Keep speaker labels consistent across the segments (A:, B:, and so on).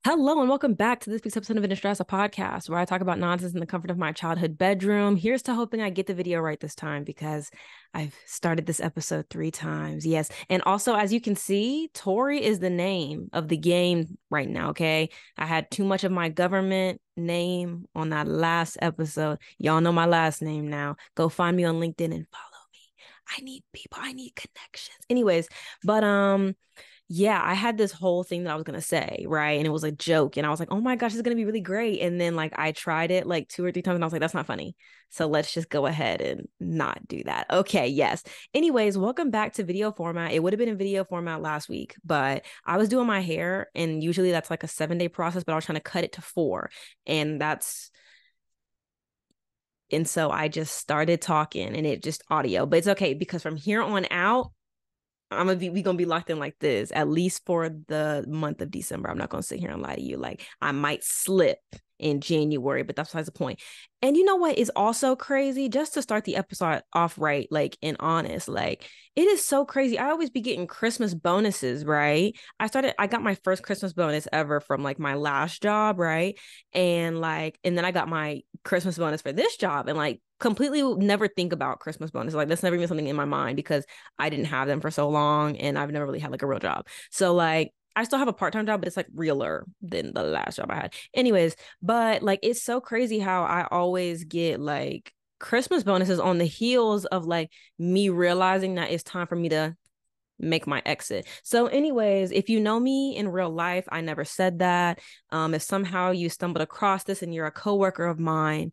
A: Hello and welcome back to this week's episode of Stress, a podcast where I talk about nonsense in the comfort of my childhood bedroom. Here's to hoping I get the video right this time because I've started this episode 3 times. Yes. And also, as you can see, Tori is the name of the game right now. Okay. I had too much of my government name on that last episode. Y'all know my last name now. Go find me on LinkedIn and follow me. I need people. I need connections. Anyways, but yeah, I had this whole thing that I was going to say, right? And it was a joke. And I was like, oh my gosh, it's going to be really great. And then like I tried it like 2 or 3 times and I was like, that's not funny. So let's just go ahead and not do that. Okay, yes. Anyways, welcome back to video format. It would have been in video format last week, but I was doing my hair and usually that's like a 7-day process, but I was trying to cut it to 4. And so I just started talking and it just audio, but it's okay because from here on out, we gonna be locked in like this at least for the month of December. I'm not gonna sit here and lie to you. Like I might slip in January, but that's besides the point. And you know what is also crazy? Just to start the episode off right, like and honest, like it is so crazy. I always be getting Christmas bonuses, right? I got my first Christmas bonus ever from like my last job, right? And then I got my Christmas bonus for this job and like completely never think about Christmas bonus. Like that's never been something in my mind because I didn't have them for so long and I've never really had like a real job. So like I still have a part-time job, but it's like realer than the last job I had. Anyways, but like it's so crazy how I always get like Christmas bonuses on the heels of like me realizing that it's time for me to make my exit. So anyways, if you know me in real life, I never said that. If somehow you stumbled across this and you're a coworker of mine,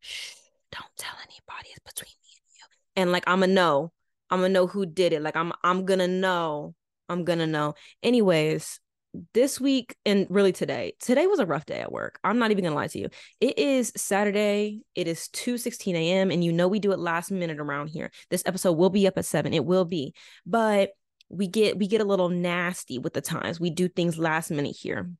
A: shh, don't tell anybody. It's between me and you. And like I'm gonna know who did it. Like I'm gonna know. I'm gonna know. Anyways, this week and really today was a rough day at work. I'm not even gonna lie to you. It is Saturday. It is 2:16 a.m. and you know we do it last minute around here. This episode will be up at 7. It will be, but we get a little nasty with the times. We do things last minute here.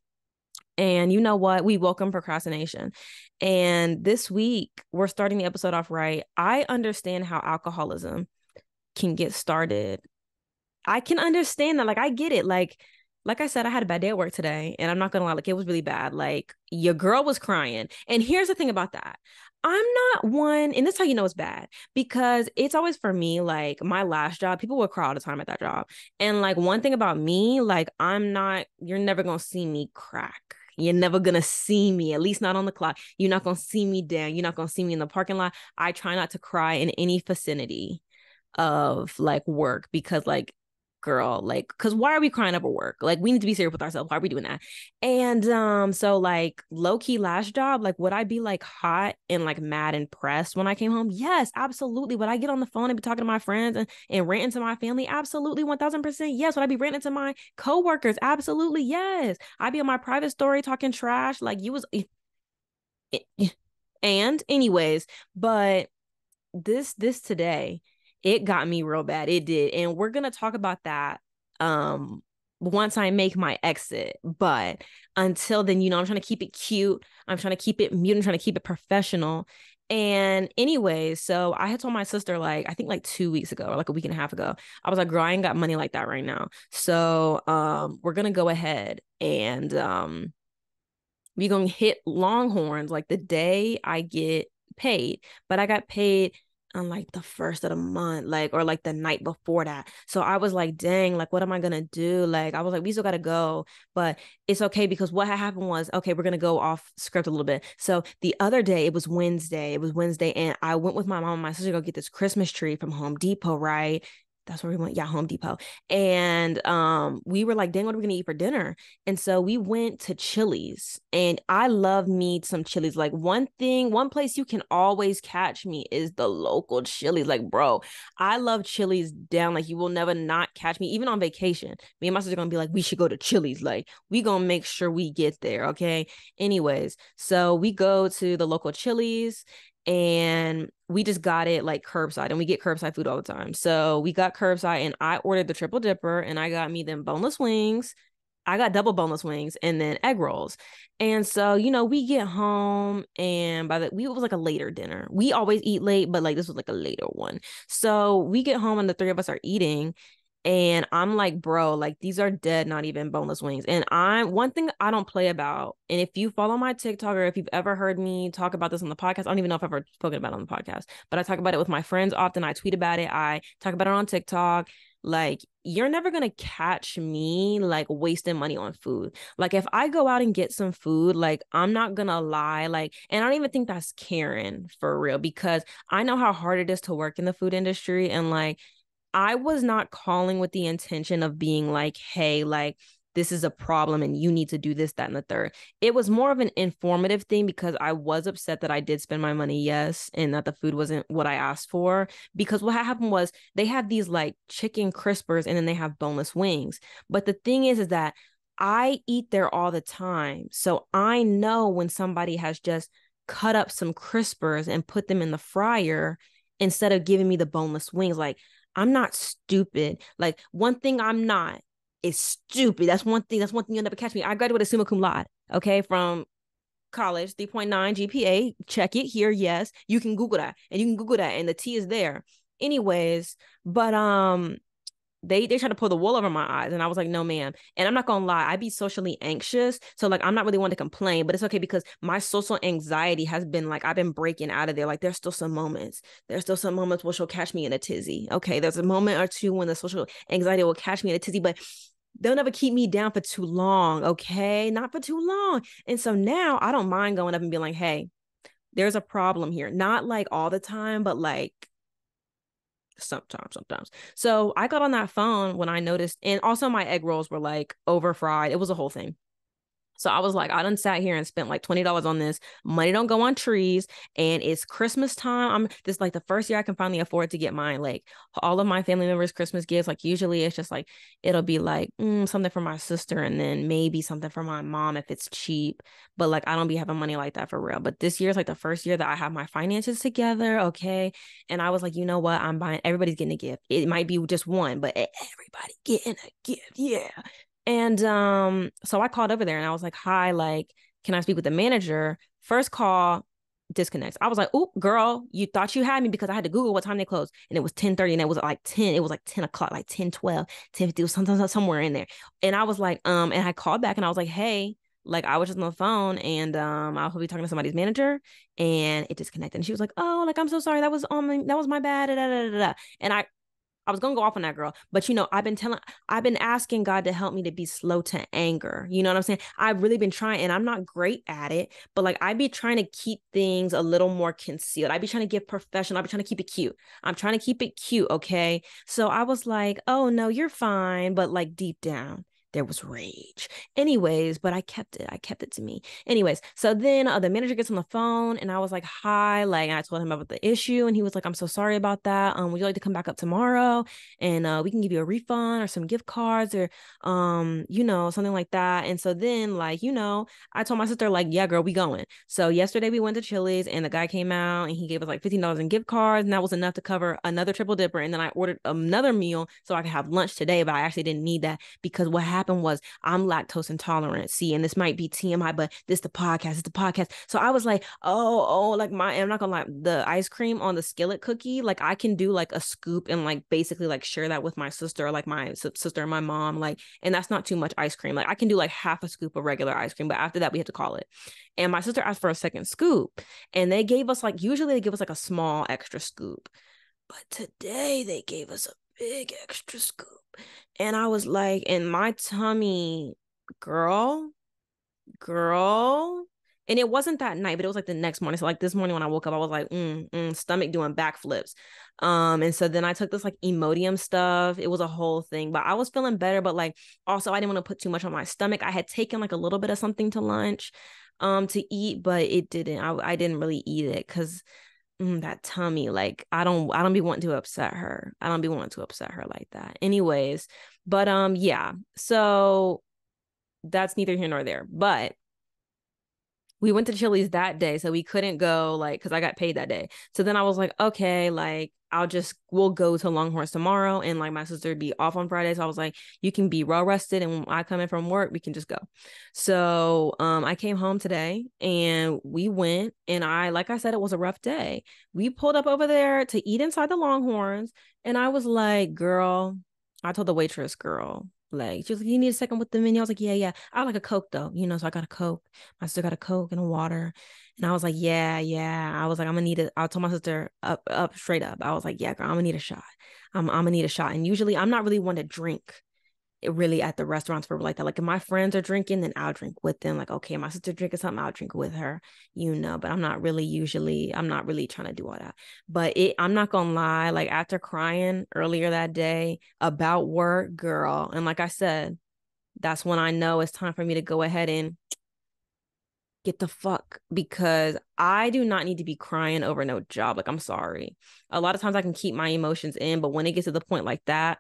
A: And you know what? We welcome procrastination. And this week, we're starting the episode off right. I understand how alcoholism can get started. I can understand that. Like, I get it. Like I said, I had a bad day at work today, and I'm not gonna lie, like it was really bad. Like your girl was crying. And here's the thing about that. I'm not one, and this is how you know it's bad, because it's always for me, like my last job, people would cry all the time at that job. And like one thing about me, like you're never gonna see me crack. You're never gonna see me, at least not on the clock. You're not gonna see me down. You're not gonna see me in the parking lot. I try not to cry in any vicinity of like work because like girl, like because why are we crying over work? Like we need to be serious with ourselves. Why are we doing that? And so like low-key last job, like would I be like hot and like mad and pressed when I came home? Yes, absolutely. Would I get on the phone and be talking to my friends and ranting to my family? Absolutely, 1000%. Yes. Would I be ranting to my coworkers? Absolutely, yes. I'd be on my private story talking trash like you was. And anyways, but this today, it got me real bad. It did. And we're gonna talk about that once I make my exit. But until then, I'm trying to keep it cute. I'm trying to keep it mute. I'm trying to keep it professional. And anyways, so I had told my sister like I think like 2 weeks ago or like a week and a half ago, I was like, girl, I ain't got money like that right now. So we're gonna go ahead and we're gonna hit Longhorns like the day I get paid. But I got paid on like the first of the month, like or like the night before that. So I was like, dang, like what am I gonna do? Like I was like, we still gotta go, but it's okay because what had happened was, okay, we're gonna go off script a little bit. So the other day it was Wednesday. And I went with my mom and my sister to go get this Christmas tree from Home Depot, right? That's where we went. Yeah, Home Depot. And we were like, dang, what are we gonna eat for dinner? And so we went to Chili's. And I love me some Chili's. Like one place you can always catch me is the local Chili's. Like, bro, I love Chili's down. Like you will never not catch me, even on vacation. Me and my sister are gonna be like, we should go to Chili's. Like, we gonna make sure we get there. Okay. Anyways, so we go to the local Chili's and we just got it like curbside, and we get curbside food all the time. So we got curbside and I ordered the triple dipper and I got me them boneless wings. I got double boneless wings and then egg rolls. And so, we get home and it was like a later dinner. We always eat late, but like this was like a later one. So we get home and the three of us are eating And I'm like, bro, like these are dead, not even boneless wings. And one thing I don't play about, and if you follow my TikTok or if you've ever heard me talk about this on the podcast, I don't even know if I've ever spoken about it on the podcast, but I talk about it with my friends often. I tweet about it. I talk about it on TikTok. Like, you're never going to catch me like wasting money on food. Like, if I go out and get some food, like, I'm not going to lie. Like, and I don't even think that's caring for real, because I know how hard it is to work in the food industry. And like, I was not calling with the intention of being like, hey, like, this is a problem and you need to do this, that, and the third. It was more of an informative thing because I was upset that I did spend my money, yes, and that the food wasn't what I asked for. Because what happened was they have these like chicken crispers and then they have boneless wings. But the thing is that I eat there all the time. So I know when somebody has just cut up some crispers and put them in the fryer instead of giving me the boneless wings. Like, I'm not stupid. Like, one thing I'm not is stupid. That's one thing you'll never catch me. I graduated summa cum laude, okay, from college, 3.9 GPA. Check it here. Yes, you can Google that, and the T is there. Anyways, but they try to pull the wool over my eyes, and I was like, no, ma'am. And I'm not gonna lie, I be socially anxious, so like I'm not really one to complain, but it's okay because my social anxiety has been like, I've been breaking out of there. Like, there's still some moments where she'll catch me in a tizzy. Okay, there's a moment or two when the social anxiety will catch me in a tizzy, but they'll never keep me down for too long. Okay, not for too long. And so now I don't mind going up and being like, hey, there's a problem here. Not like all the time, but like sometimes. So I got on that phone when I noticed, and also my egg rolls were like over fried. It was a whole thing. So I was like, I done sat here and spent like $20 on this. Money don't go on trees. And it's Christmas time. This like the first year I can finally afford to get mine. Like, all of my family members' Christmas gifts, like usually it's just like, it'll be like something for my sister and then maybe something for my mom if it's cheap. But like, I don't be having money like that for real. But this year is like the first year that I have my finances together. Okay. And I was like, you know what? I'm buying, everybody's getting a gift. It might be just one, but everybody getting a gift. Yeah. And so I called over there and I was like, hi, like, can I speak with the manager? First call disconnects. I was like, oh, girl, you thought you had me because I had to Google what time they closed. And it was 10:30 and it was like 10. It was like 10 o'clock, like 10, 12, 10:50, somewhere in there. And I was like, and I called back and I was like, hey, like, I was just on the phone and I was probably talking to somebody's manager and it disconnected. And she was like, oh, like, I'm so sorry. That was my bad. Da, da, da, da, da. And I was gonna go off on that girl, but I've been asking God to help me to be slow to anger. You know what I'm saying? I've really been trying, and I'm not great at it, but like, I be trying to keep things a little more concealed. I be trying to get professional. I be trying to keep it cute. I'm trying to keep it cute. Okay. So I was like, oh no, you're fine. But like, deep down, there was rage. Anyways, but I kept it to me. Anyways, so then the manager gets on the phone and I was like, hi, like, and I told him about the issue and he was like, I'm so sorry about that. Would you like to come back up tomorrow and we can give you a refund or some gift cards or something like that. And so then, like, I told my sister, like, yeah, girl, we going. So yesterday we went to Chili's and the guy came out and he gave us like $15 in gift cards, and that was enough to cover another triple dipper. And then I ordered another meal so I could have lunch today, but I actually didn't need that because what happened was I'm lactose intolerant. See, and this might be TMI, but it's the podcast. So I was like, oh, like I'm not gonna lie, the ice cream on the skillet cookie, like I can do like a scoop and like basically like share that with my sister or like my sister and my mom, like, and that's not too much ice cream. Like I can do like half a scoop of regular ice cream, but after that we have to call it. And my sister asked for a second scoop and they gave us like, usually they give us like a small extra scoop, but today they gave us a big extra scoop. And I was like, in my tummy, girl. And it wasn't that night, but it was like the next morning. So like this morning when I woke up, I was like, stomach doing backflips. And so then I took this like Imodium stuff. It was a whole thing, but I was feeling better. But like, also I didn't want to put too much on my stomach. I had taken like a little bit of something to lunch, to eat, but it didn't, I didn't really eat it because that tummy, like I don't be wanting to upset her. I don't be wanting to upset her like that. Anyways, but yeah. So that's neither here nor there. But we went to Chili's that day, so we couldn't go like because I got paid that day. So then I was like, okay, like we'll go to Longhorns tomorrow, and like my sister would be off on Friday, so I was like, you can be well rested, and when I come in from work, we can just go. So I came home today, and we went, and like I said, it was a rough day. We pulled up over there to eat inside the Longhorns, and I was like, girl, I told the waitress girl, like, she was like, you need a second with the menu. I was like, yeah, yeah. I like a Coke though, you know, so I got a Coke. My sister got a Coke and a water. And I was like, yeah, yeah. I was like, I'm gonna need it. I told my sister up, straight up. I was like, yeah, girl, I'm gonna need a shot. I'm gonna need a shot. And usually I'm not really one to drink really at the restaurants for like that. Like if my friends are drinking, then I'll drink with them. Like, okay, my sister drinking something, I'll drink with her, you know, but I'm not really trying to do all that. But I'm not gonna lie, like after crying earlier that day about work, girl, and like I said, that's when I know it's time for me to go ahead and get the fuck, because I do not need to be crying over no job. Like, I'm sorry. A lot of times I can keep my emotions in, but when it gets to the point like that,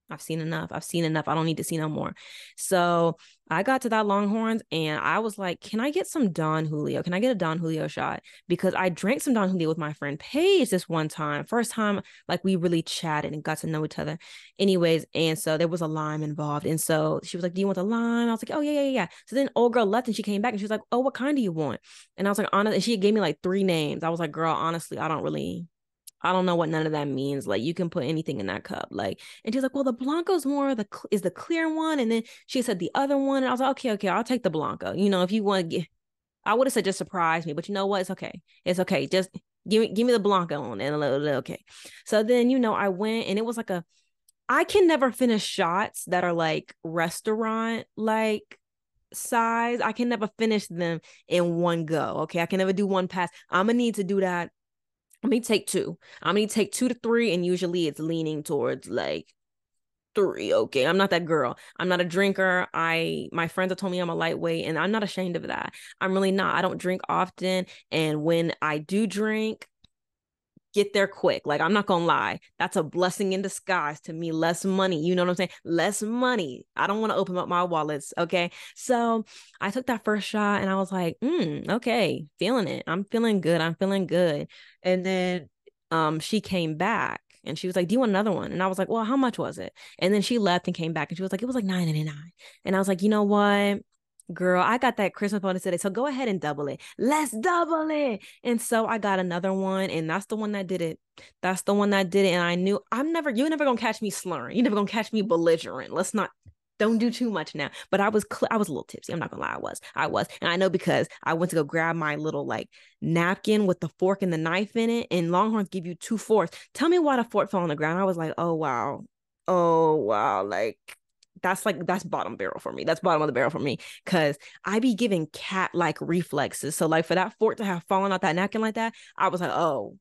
A: I've seen enough. I've seen enough. I don't need to see no more. So I got to that Longhorns and I was like, can I get some Don Julio? Can I get a Don Julio shot? Because I drank some Don Julio with my friend Paige this one time. First time, like we really chatted and got to know each other. Anyways, and so there was a lime involved. And so she was like, do you want the lime? I was like, oh, yeah, yeah, yeah. So then old girl left and she came back and she was like, oh, what kind do you want? And I was like, honestly, and she gave me like 3 names. I was like, girl, honestly, I don't know what none of that means. Like, you can put anything in that cup. Like, and she's like, well, the Blanco's more is the clear one. And then she said the other one. And I was like, okay, I'll take the Blanco. You know, if you want to get, I would have said just surprise me, but you know what? It's okay. It's okay. Just give me the Blanco on and a little, okay. So then, you know, I went and it was like I can never finish shots that are like restaurant, like size. I can never finish them in one go. Okay. I can never do one pass. I'm going to need to do that. Let me take 2. I'm gonna take 2 to 3, and usually it's leaning towards like 3. Okay, I'm not that girl. I'm not a drinker. My friends have told me I'm a lightweight, and I'm not ashamed of that. I'm really not. I don't drink often, and when I do drink, get there quick. Like, I'm not gonna lie, that's a blessing in disguise to me. Less money, you know what I'm saying? Less money. I don't want to open up my wallets. Okay, so I took that first shot and I was like, okay, feeling it. I'm feeling good. And then she came back and she was like, do you want another one? And I was like, well, how much was it? And then she left and came back and she was like, it was like $9.99. And I was like, you know what, girl, I got that Christmas bonus today, so go ahead and double it. Let's double it. And so I got another one, and that's the one that did it. That's the one that did it. And I knew you're never gonna catch me slurring. You're never gonna catch me belligerent. Don't do too much now. But I was a little tipsy. I'm not gonna lie, I was, and I know because I went to go grab my little like napkin with the fork and the knife in it. And Longhorns give you 2 forks. Tell me why the fork fell on the ground. I was like, oh wow, like that's bottom barrel for me. That's bottom of the barrel for me, because I be giving cat like reflexes. So like for that fork to have fallen out that napkin like that, I was like, oh,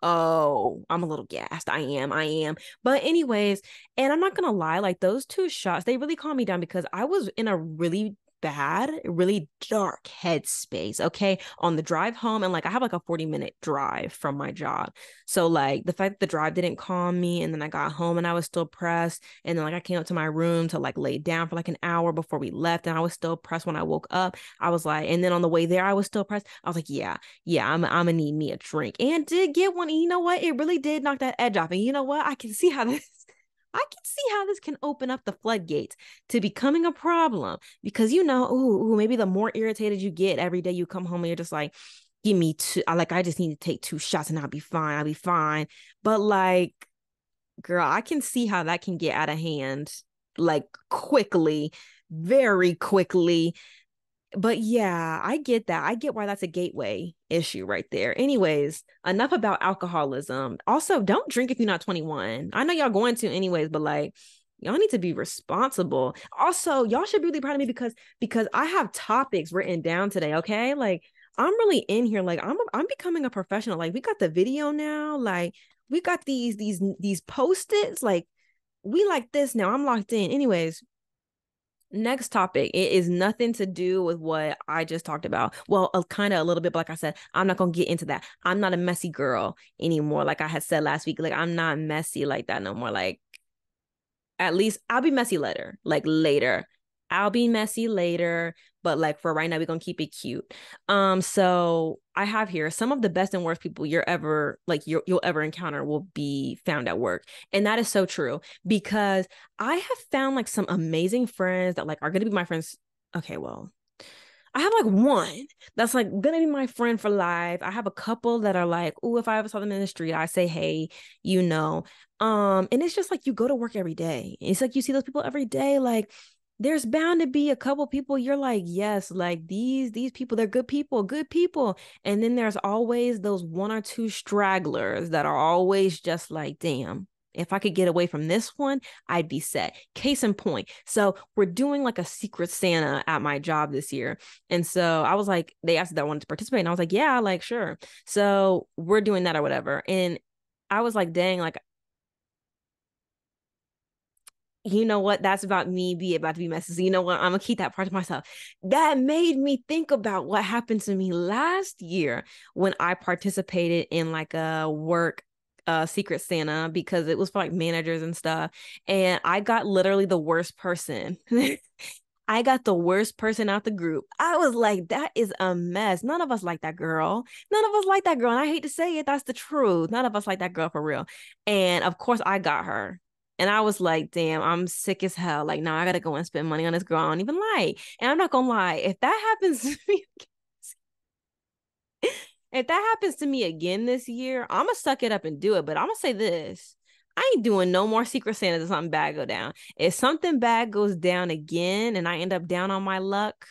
A: I'm a little gassed. I am. But anyways, and I'm not gonna lie, like those 2 shots, they really calmed me down because I was in a really bad, really dark headspace, okay, on the drive home. And like I have like a 40-minute drive from my job, so like the fact that the drive didn't calm me, and then I got home and I was still pressed, and then like I came up to my room to like lay down for like an hour before we left, and I was still pressed when I woke up. I was like, and then on the way there I was still pressed. I was like, yeah, I'm gonna need me a drink, and did get one. And you know what, it really did knock that edge off. And you know what, I can see how this can open up the floodgates to becoming a problem, because you know, maybe the more irritated you get every day you come home and you're just like, give me 2. I just need to take 2 shots and I'll be fine. But like, girl, I can see how that can get out of hand, like quickly, very quickly. But yeah, I get that. I get why that's a gateway issue right there. Anyways, enough about alcoholism. Also, don't drink if you're not 21. I know y'all going to anyways, but like, y'all need to be responsible. Also, y'all should be really proud of me because I have topics written down today, okay? Like, I'm really in here. Like, I'm becoming a professional. Like, we got the video now. Like, we got these post-its. Like, we like this now. I'm locked in. Anyways, next topic. It is nothing to do with what I just talked about. Well, kind of a little bit, but like I said, I'm not going to get into that. I'm not a messy girl anymore. Like I had said last week, like I'm not messy like that no more. Like, at least I'll be messy later. Like later. I'll be messy later, but like for right now, we're gonna keep it cute. So I have here some of the best and worst people you'll ever encounter will be found at work. And that is so true, because I have found like some amazing friends that like are gonna be my friends. Okay, well, I have like one that's like gonna be my friend for life. I have a couple that are like, oh, if I ever saw them in the street, I say, hey, you know. And it's just like you go to work every day. It's like you see those people every day. Like there's bound to be a couple people you're like, yes, like these people, they're good people, good people. And then there's always those one or two stragglers that are always just like, damn. If I could get away from this one, I'd be set. Case in point. So we're doing like a secret Santa at my job this year. And so I was like, they asked if I wanted to participate. And I was like, yeah, like, sure. So we're doing that or whatever. And I was like, dang, like, you know what? That's about me be about to be messy. So you know what? I'm gonna keep that part to myself. That made me think about what happened to me last year when I participated in like a work Secret Santa because it was for like managers and stuff. And I got literally the worst person. I got the worst person out the group. I was like, that is a mess. None of us like that girl. None of us like that girl. And I hate to say it, that's the truth. None of us like that girl for real. And of course, I got her. And I was like, damn, I'm sick as hell. Like, now I gotta go and spend money on this girl I don't even like. And I'm not gonna lie, if that happens to me, if that happens to me again this year, I'm gonna suck it up and do it. But I'm gonna say this. I ain't doing no more Secret Santas if something bad go down. If something bad goes down again and I end up down on my luck,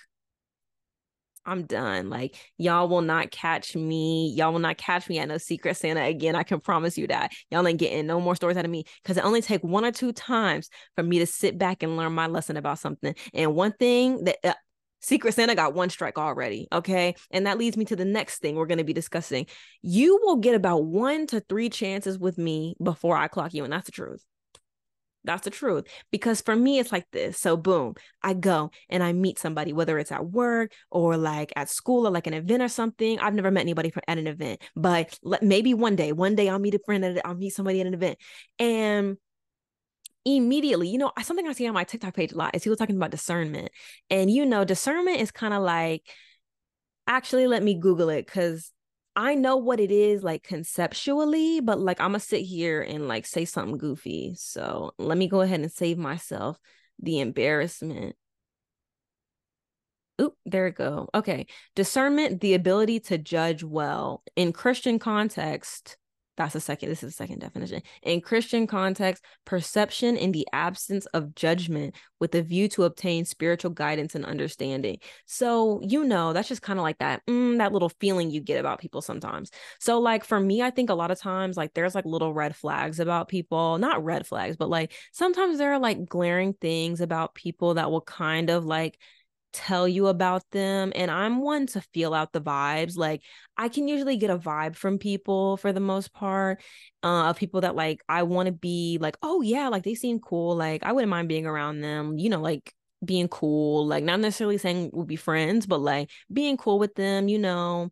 A: I'm done. Like, y'all will not catch me. Y'all will not catch me at no Secret Santa again. I can promise you that. Y'all ain't getting no more stories out of me because it only take one or two times for me to sit back and learn my lesson about something. And one thing that Secret Santa got one strike already. Okay. And that leads me to the next thing we're going to be discussing. You will get about 1 to 3 chances with me before I clock you. And that's the truth. That's the truth. Because for me, it's like this. So boom, I go and I meet somebody, whether it's at work or like at school or like an event or something. I've never met anybody at an event, but maybe one day I'll meet a friend, I'll meet somebody at an event. And immediately, something I see on my TikTok page a lot is people talking about discernment. And discernment is kind of like, actually, let me Google it because I know what it is like conceptually, but like I'm gonna sit here and like say something goofy. So let me go ahead and save myself the embarrassment. Oop, there we go. Okay. Discernment, the ability to judge well. In Christian context, this is the second definition. In Christian context, perception in the absence of judgment with a view to obtain spiritual guidance and understanding. So, that's just kind of like that little feeling you get about people sometimes. So like for me, I think a lot of times like there's like little red flags about people, not red flags, but like sometimes there are like glaring things about people that will kind of like tell you about them. And I'm one to feel out the vibes. Like I can usually get a vibe from people for the most part, of people that like I want to be like, oh yeah, like they seem cool. Like I wouldn't mind being around them, like being cool, like not necessarily saying we'll be friends, but like being cool with them. And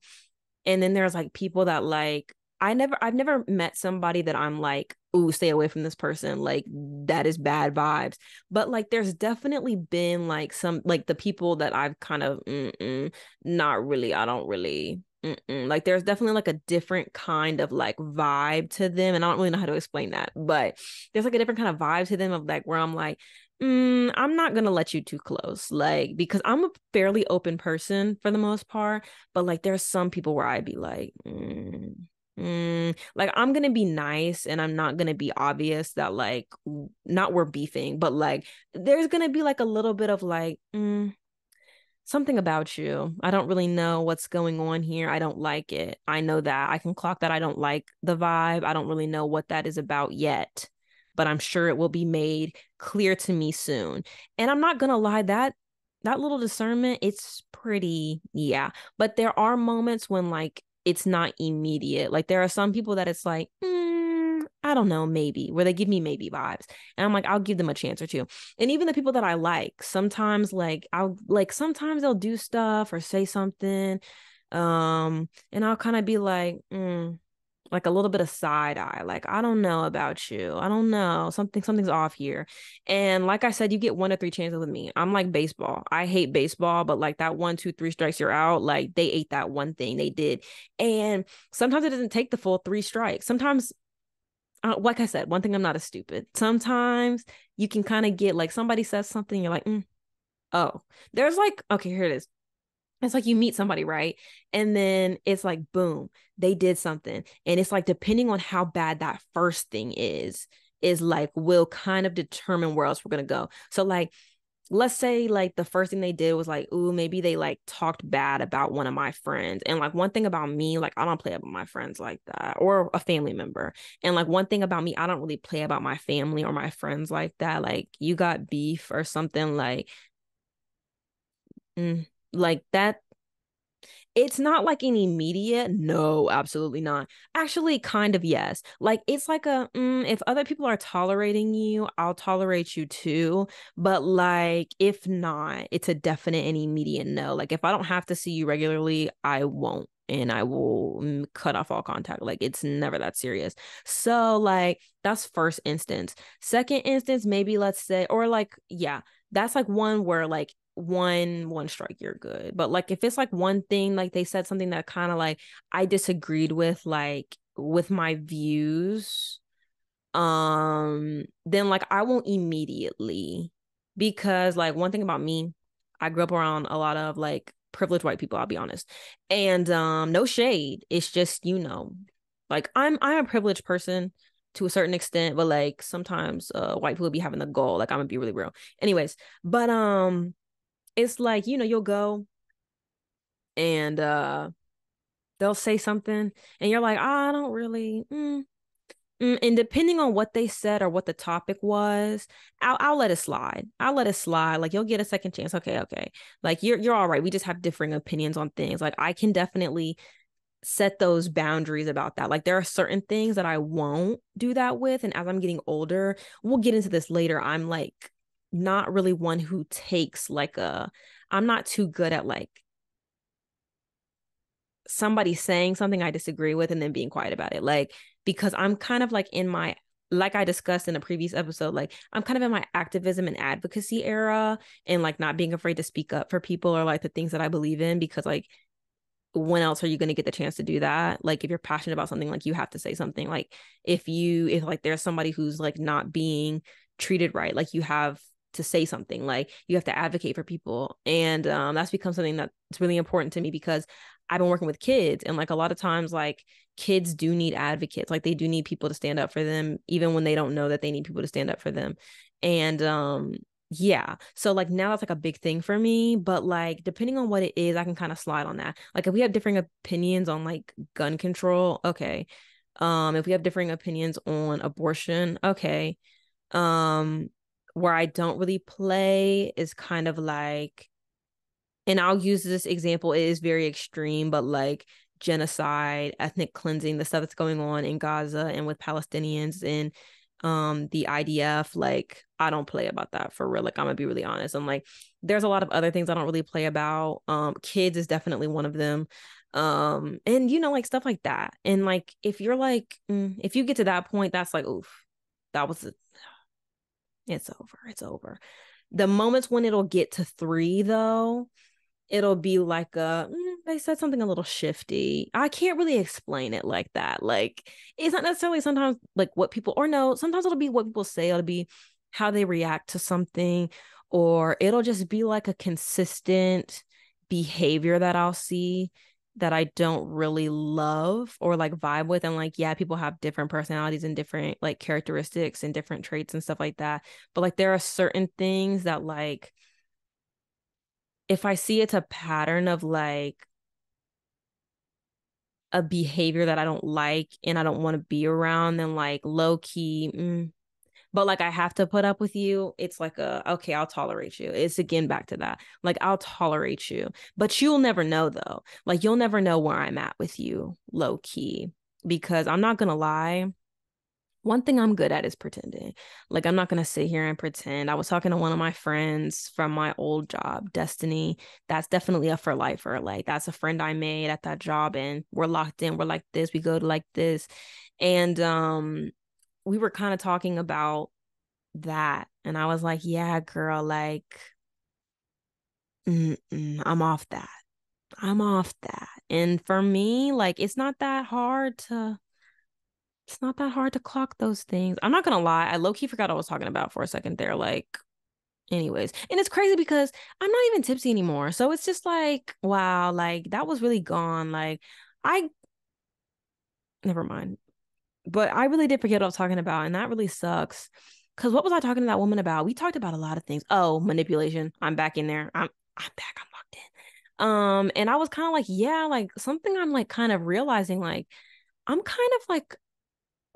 A: then there's like people that like I've never met somebody that I'm like, ooh, stay away from this person. Like that is bad vibes. But like there's definitely been like some like the people that I've kind of not really, I don't really like there's definitely like a different kind of like vibe to them. And I don't really know how to explain that, but there's like a different kind of vibe to them of like where I'm like, I'm not gonna let you too close, like because I'm a fairly open person for the most part, but like there's some people where I'd be like, like I'm gonna be nice and I'm not gonna be obvious that like not we're beefing, but like there's gonna be like a little bit of like something about you. I don't really know what's going on here. I don't like it. I know that I can clock that I don't like the vibe. I don't really know what that is about yet, but I'm sure it will be made clear to me soon. And I'm not gonna lie, that little discernment, it's pretty, yeah. But there are moments when like it's not immediate. Like there are some people that it's like, I don't know, maybe, where they give me maybe vibes. And I'm like, I'll give them a chance or two. And even the people that I like, sometimes sometimes they'll do stuff or say something. And I'll kind of be like a little bit of side eye, like I don't know about you, I don't know, something's off here. And like I said, you get 1 to 3 chances with me. I'm like baseball. I hate baseball, but like that 1, 2, 3 strikes, you're out. Like they ate that one thing they did. And sometimes it doesn't take the full 3 strikes. Sometimes like I said, one thing, I'm not as stupid. Sometimes you can kind of get like somebody says something, you're like, oh, there's like, okay, here it is. It's like you meet somebody, right? And then it's like, boom, they did something. And it's like, depending on how bad that first thing is like, will kind of determine where else we're going to go. So like, let's say like the first thing they did was like, ooh, maybe they like talked bad about one of my friends. And like one thing about me, like I don't play about my friends like that, or a family member. And like one thing about me, I don't really play about my family or my friends like that. Like you got beef or something like that. It's not like an immediate, no, absolutely not. Actually, kind of yes. Like it's like if other people are tolerating you, I'll tolerate you too. But like if not, it's a definite and immediate no. Like if I don't have to see you regularly, I won't. And I will cut off all contact. Like it's never that serious. So like that's first instance. Second instance, maybe let's say, or like, yeah, that's like one where like one strike, you're good. But like if it's like one thing, like they said something that kind of like I disagreed with, like with my views, then like I won't immediately, because like one thing about me, I grew up around a lot of like privileged white people, I'll be honest. And no shade, it's just, like I'm a privileged person to a certain extent, but like sometimes white people be having the goal, like I'm gonna be really real. Anyways, but it's like, you'll go and they'll say something and you're like, I don't really and depending on what they said or what the topic was, I'll let it slide. I'll let it slide. Like you'll get a second chance. Okay. Like you're all right. We just have differing opinions on things. Like I can definitely set those boundaries about that. Like there are certain things that I won't do that with. And as I'm getting older, we'll get into this later. I'm like not really one who takes I'm not too good at like somebody saying something I disagree with and then being quiet about it. Like, because I'm kind of like like I discussed in a previous episode, like I'm kind of in my activism and advocacy era, and like not being afraid to speak up for people or like the things that I believe in, because like when else are you going to get the chance to do that? Like if you're passionate about something, like you have to say something. Like if like there's somebody who's like not being treated right, like you have to say something. Like you have to advocate for people. And that's become something that's really important to me, because I've been working with kids, and like a lot of times like kids do need advocates. Like they do need people to stand up for them even when they don't know that they need people to stand up for them. And yeah. So like now that's like a big thing for me, but like depending on what it is, I can kind of slide on that. Like if we have differing opinions on like gun control, okay. If we have differing opinions on abortion, okay. Um, where I don't really play is kind of like, and I'll use this example, it is very extreme, but like genocide, ethnic cleansing, the stuff that's going on in Gaza and with Palestinians and the IDF, like I don't play about that for real. Like I'm gonna be really honest. And like there's a lot of other things I don't really play about. Kids is definitely one of them. And like stuff like that. And like if you're like if you get to that point, that's like, oof, that was it's over. It's over. The moments when it'll get to 3 though, it'll be like they said something a little shifty. I can't really explain it like that. Like it's not necessarily sometimes like what people, or no, sometimes it'll be what people say, it'll be how they react to something, or it'll just be like a consistent behavior that I'll see that I don't really love or like vibe with. And like, yeah, people have different personalities and different like characteristics and different traits and stuff like that. But like there are certain things that like if I see it's a pattern of like a behavior that I don't like and I don't want to be around, then like low key, but like I have to put up with you. It's like okay, I'll tolerate you. It's again back to that. Like I'll tolerate you, but you'll never know though. Like you'll never know where I'm at with you low key, because I'm not gonna lie. One thing I'm good at is pretending. Like, I'm not going to sit here and pretend. I was talking to one of my friends from my old job, Destiny. That's definitely a for lifer. Like, that's a friend I made at that job, and we're locked in. We're like this. We go to like this. And we were kind of talking about that. And I was like, yeah, girl, like, I'm off that. I'm off that. And for me, like, it's not that hard to clock those things. I'm not gonna lie. I low-key forgot what I was talking about for a second there. Like, Anyways, and it's crazy because I'm not even tipsy anymore. So it's just like, wow, like that was really gone. Like I never mind. But I really did forget what I was talking about, and that really sucks. Because what was I talking to that woman about? We talked about a lot of things. Oh, manipulation. I'm back in there. I'm back. I'm locked in. And I was kind of like, yeah, like something I'm like kind of realizing, like I'm kind of like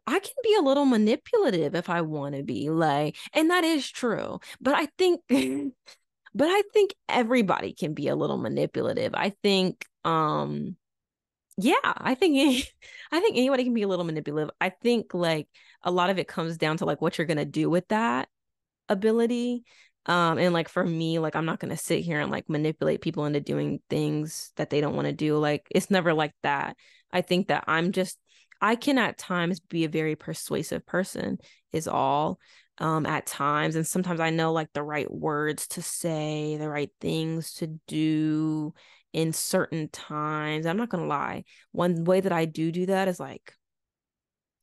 A: I can be a little manipulative if I want to be, like, and that is true. But I think but I think everybody can be a little manipulative. I think yeah, I think I think anybody can be a little manipulative. I think like a lot of it comes down to like what you're gonna do with that ability. And like for me, like I'm not gonna sit here and like manipulate people into doing things that they don't want to do. Like it's never like that. I think that I can at times be a very persuasive person is all. At times. And sometimes I know like the right words to say, the right things to do in certain times. I'm not gonna lie. One way that I do that is like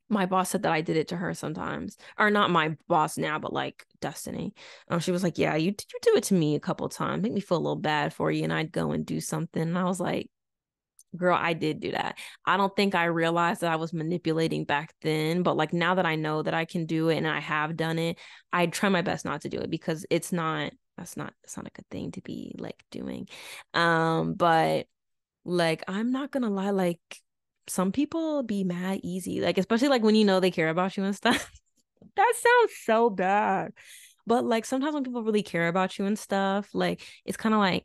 A: my boss said that I did it to her sometimes, or not my boss now, but like Destiny. She was like, "Yeah, you do it to me a couple times, make me feel a little bad for you," and I'd go and do something, and I was like, "Girl, I did do that." I don't think I realized that I was manipulating back then, but like now that I know that I can do it and I have done it, I try my best not to do it because it's not a good thing to be like doing. But like I'm not gonna lie, like some people be mad easy, like especially like when you know they care about you and stuff. That sounds so bad. But like sometimes when people really care about you and stuff, like it's kind of like,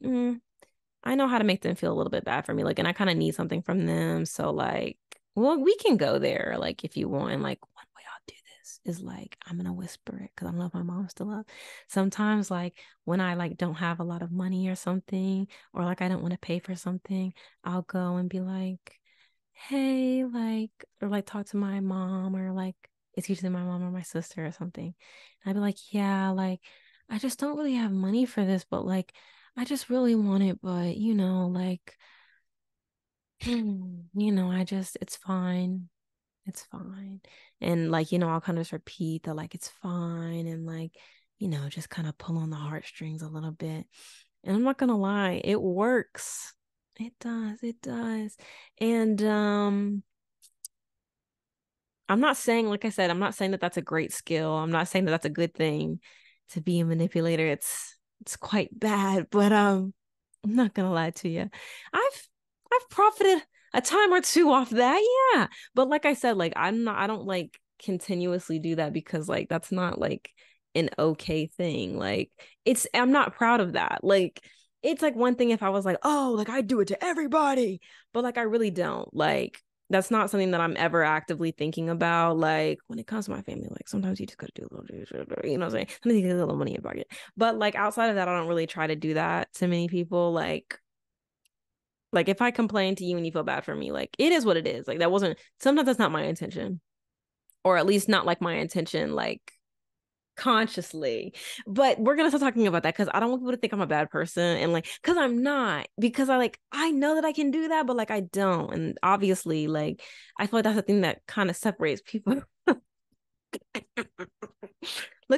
A: I know how to make them feel a little bit bad for me. Like, and I kind of need something from them. So like, well, we can go there, like if you want. And like one way I'll do this is like I'm gonna whisper it because I don't know if my mom's still up. Sometimes like when I like don't have a lot of money or something, or like I don't want to pay for something, I'll go and be like, hey, like, or like talk to my mom, or like it's usually my mom or my sister or something. And I'd be like, yeah, like I just don't really have money for this, but like I just really want it, but like, it's fine. It's fine. And like, I'll kind of just repeat that like it's fine and like, just kind of pull on the heartstrings a little bit. And I'm not gonna lie, it works. It does, it does. And I'm not saying, like I said, I'm not saying that that's a great skill. I'm not saying that that's a good thing to be a manipulator. It's quite bad, but I'm not gonna lie to you. I've profited a time or two off that, yeah. But like I said, like I don't like continuously do that because like that's not like an okay thing. Like I'm not proud of that. Like it's like one thing if I was like, oh, like I do it to everybody, but like I really don't. Like that's not something that I'm ever actively thinking about. Like when it comes to my family, like sometimes you just gotta do a little, you know what I'm saying? Sometimes you get a little money in your pocket. But like outside of that, I don't really try to do that to many people. Like if I complain to you and you feel bad for me, like it is what it is. Like sometimes that's not my intention. Or at least not like my intention, like consciously. But we're gonna start talking about that because I don't want people to think I'm a bad person and like because I'm not, because I know that I can do that, but like I don't. And obviously, like I feel like that's the thing that kind of separates people. Look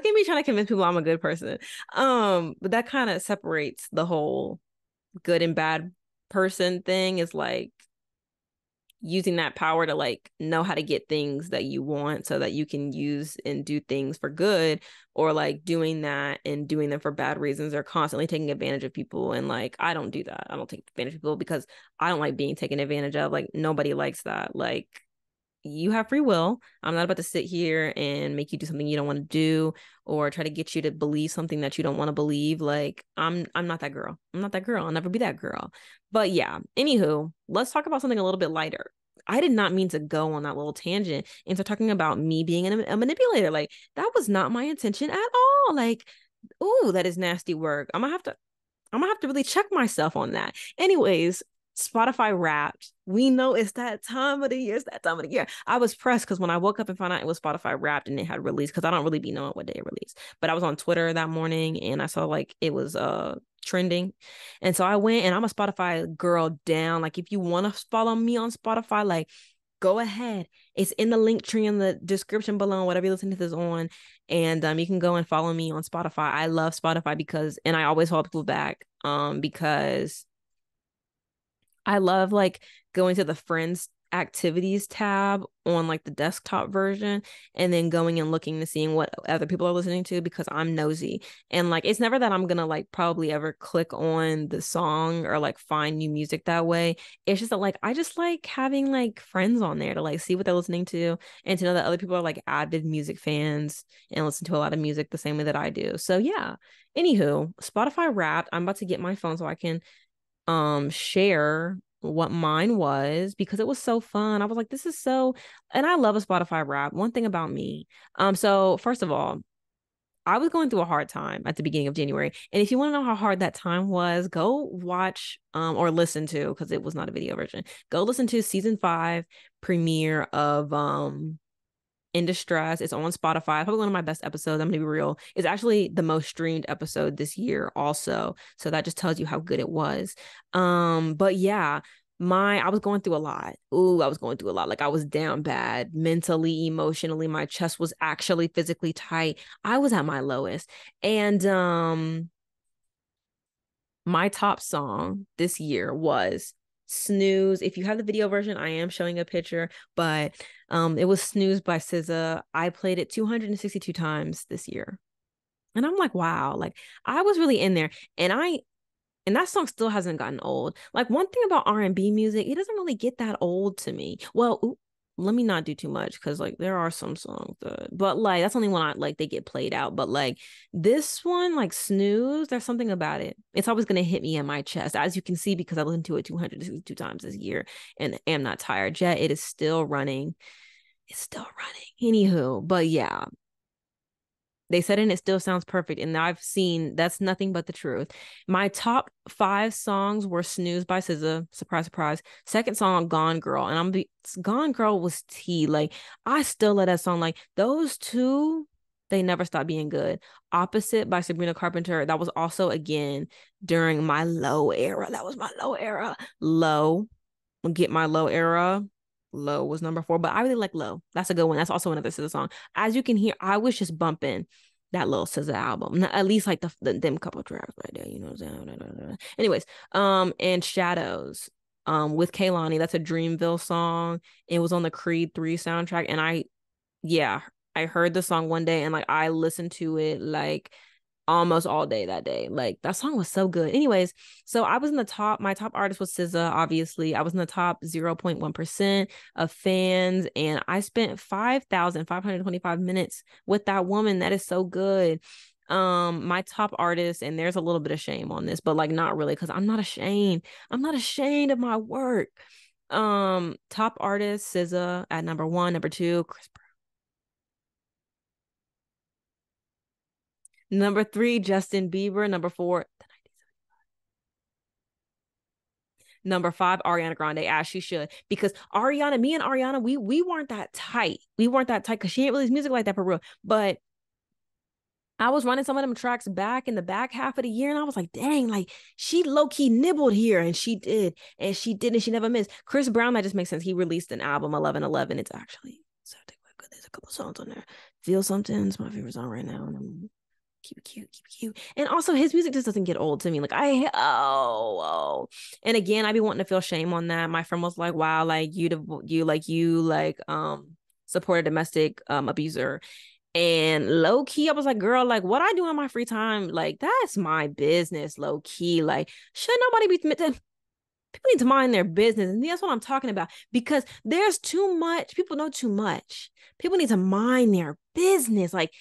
A: at me trying to convince people I'm a good person. But that kind of separates the whole good and bad person thing is like using that power to like know how to get things that you want so that you can use and do things for good, or like doing that and doing them for bad reasons, or constantly taking advantage of people. And like I don't do that. I don't take advantage of people because I don't like being taken advantage of. Like nobody likes that. Like you have free will. I'm not about to sit here and make you do something you don't want to do, or try to get you to believe something that you don't want to believe. Like I'm not that girl. I'm not that girl. I'll never be that girl. But yeah, anywho, let's talk about something a little bit lighter. I did not mean to go on that little tangent into talking about me being a manipulator. Like that was not my intention at all. Like, ooh, that is nasty work. I'm gonna have to really check myself on that. Anyways, Spotify Wrapped. We know it's that time of the year. It's that time of the year. I was pressed because when I woke up and found out it was Spotify Wrapped and it had released, because I don't really be knowing what day it released. But I was on Twitter that morning and I saw like it was trending. And so I went, and I'm a Spotify girl down. Like if you want to follow me on Spotify, like go ahead. It's in the link tree in the description below, whatever you're listening to this on. And you can go and follow me on Spotify. I love Spotify because, and I always follow people back because I love like going to the friends activities tab on like the desktop version and then going and looking to seeing what other people are listening to because I'm nosy. And like it's never that I'm gonna like probably ever click on the song or like find new music that way. It's just that like I just like having like friends on there to like see what they're listening to and to know that other people are like avid music fans and listen to a lot of music the same way that I do. So yeah. Anywho, Spotify Wrapped. I'm about to get my phone so I can share what mine was because it was so fun. I was like, this is so, and I love a Spotify Wrap. One thing about me. So first of all, I was going through a hard time at the beginning of January. And if you want to know how hard that time was, go watch or listen to, because it was not a video version. Go listen to season 5 premiere of In Distress. It's on Spotify. Probably one of my best episodes. I'm gonna be real. It's actually the most streamed episode this year also. So that just tells you how good it was. But yeah, I was going through a lot. Ooh, I was going through a lot. Like I was down bad mentally, emotionally. My chest was actually physically tight. I was at my lowest. And my top song this year was Snooze. If you have the video version, I am showing a picture, but it was Snooze by SZA. I played it 262 times this year. And I'm like, wow, like I was really in there. And that song still hasn't gotten old. Like one thing about R&B music, it doesn't really get that old to me. Well, let me not do too much because like there are some songs but like that's only when I like they get played out. But like this one, like Snooze, there's something about it. It's always gonna hit me in my chest, as you can see, because I listened to it 262 times this year and am not tired yet. It is still running. It's still running. Anywho, but yeah, they said, and it still sounds perfect. And I've seen that's nothing but the truth. My top 5 songs were Snooze by SZA. Surprise, surprise. Second song, Gone Girl. And Gone Girl was tea. Like, I still love that song. Like, those two, they never stop being good. Opposite by Sabrina Carpenter. That was also, again, during my low era. That was my low era. Low. Get my low era. Low was number 4, but I really like Low. That's a good one. That's also another SZA song. As you can hear, I was just bumping that little SZA album. At least like them couple tracks right there. You know what I'm saying? Anyways, and Shadows, with Kehlani. That's a Dreamville song. It was on the Creed 3 soundtrack, and I heard the song one day, and like I listened to it like almost all day that day. Like that song was so good. Anyways, so I was in the top, my top artist was SZA, obviously. I was in the top 0.1% of fans, and I spent 5,525 minutes with that woman. That is so good. My top artist, and there's a little bit of shame on this, but like not really, because I'm not ashamed. I'm not ashamed of my work. Top artist, SZA at number 1, number 2, Chris Brown. Number 3, Justin Bieber. Number 4, number 5, Ariana Grande, as she should. Because me and Ariana, we weren't that tight. We weren't that tight because she didn't release music like that for real. But I was running some of them tracks back in the back half of the year, and I was like, dang, like she low-key nibbled here, and she did, and she never missed. Chris Brown, that just makes sense. He released an album, 1111. It's actually so good. There's a couple songs on there. Feel Something's my favorite song right now, and I'm keep it cute. And also his music just doesn't get old to me. Like and again, I be wanting to feel shame on that. My friend was like, wow, like you support a domestic abuser. And low key, I was like, girl, like what I do in my free time, like that's my business, low key. Like, should nobody be people need to mind their business. And that's what I'm talking about. Because there's too much, people know too much. People need to mind their business. Like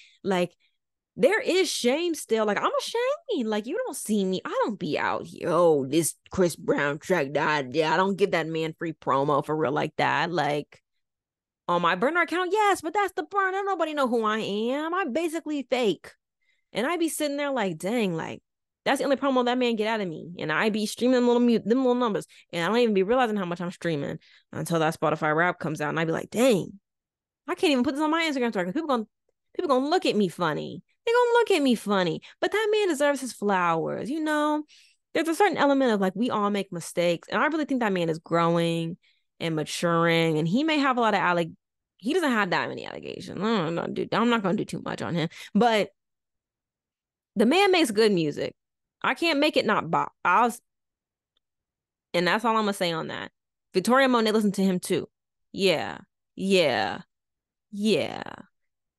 A: there is shame still. Like, I'm ashamed. Like, you don't see me. I don't be out here. Oh, this Chris Brown track died. Yeah, I don't give that man free promo for real like that. Like, on my burner account, yes, but that's the burner. Nobody know who I am. I'm basically fake. And I be sitting there like, dang, like, that's the only promo that man get out of me. And I be streaming them little numbers. And I don't even be realizing how much I'm streaming until that Spotify rap comes out. And I be like, dang, I can't even put this on my Instagram story because people gonna look at me funny. They're gonna look at me funny. But that man deserves his flowers, you know? There's a certain element of like we all make mistakes. And I really think that man is growing. and maturing, and he may have a lot of he doesn't have that many allegations. I'm not going to do too much on him, but the man makes good music. I can't make it not bop. And that's all I'm gonna say on that. Victoria Monet listened to him too. Yeah, yeah, yeah.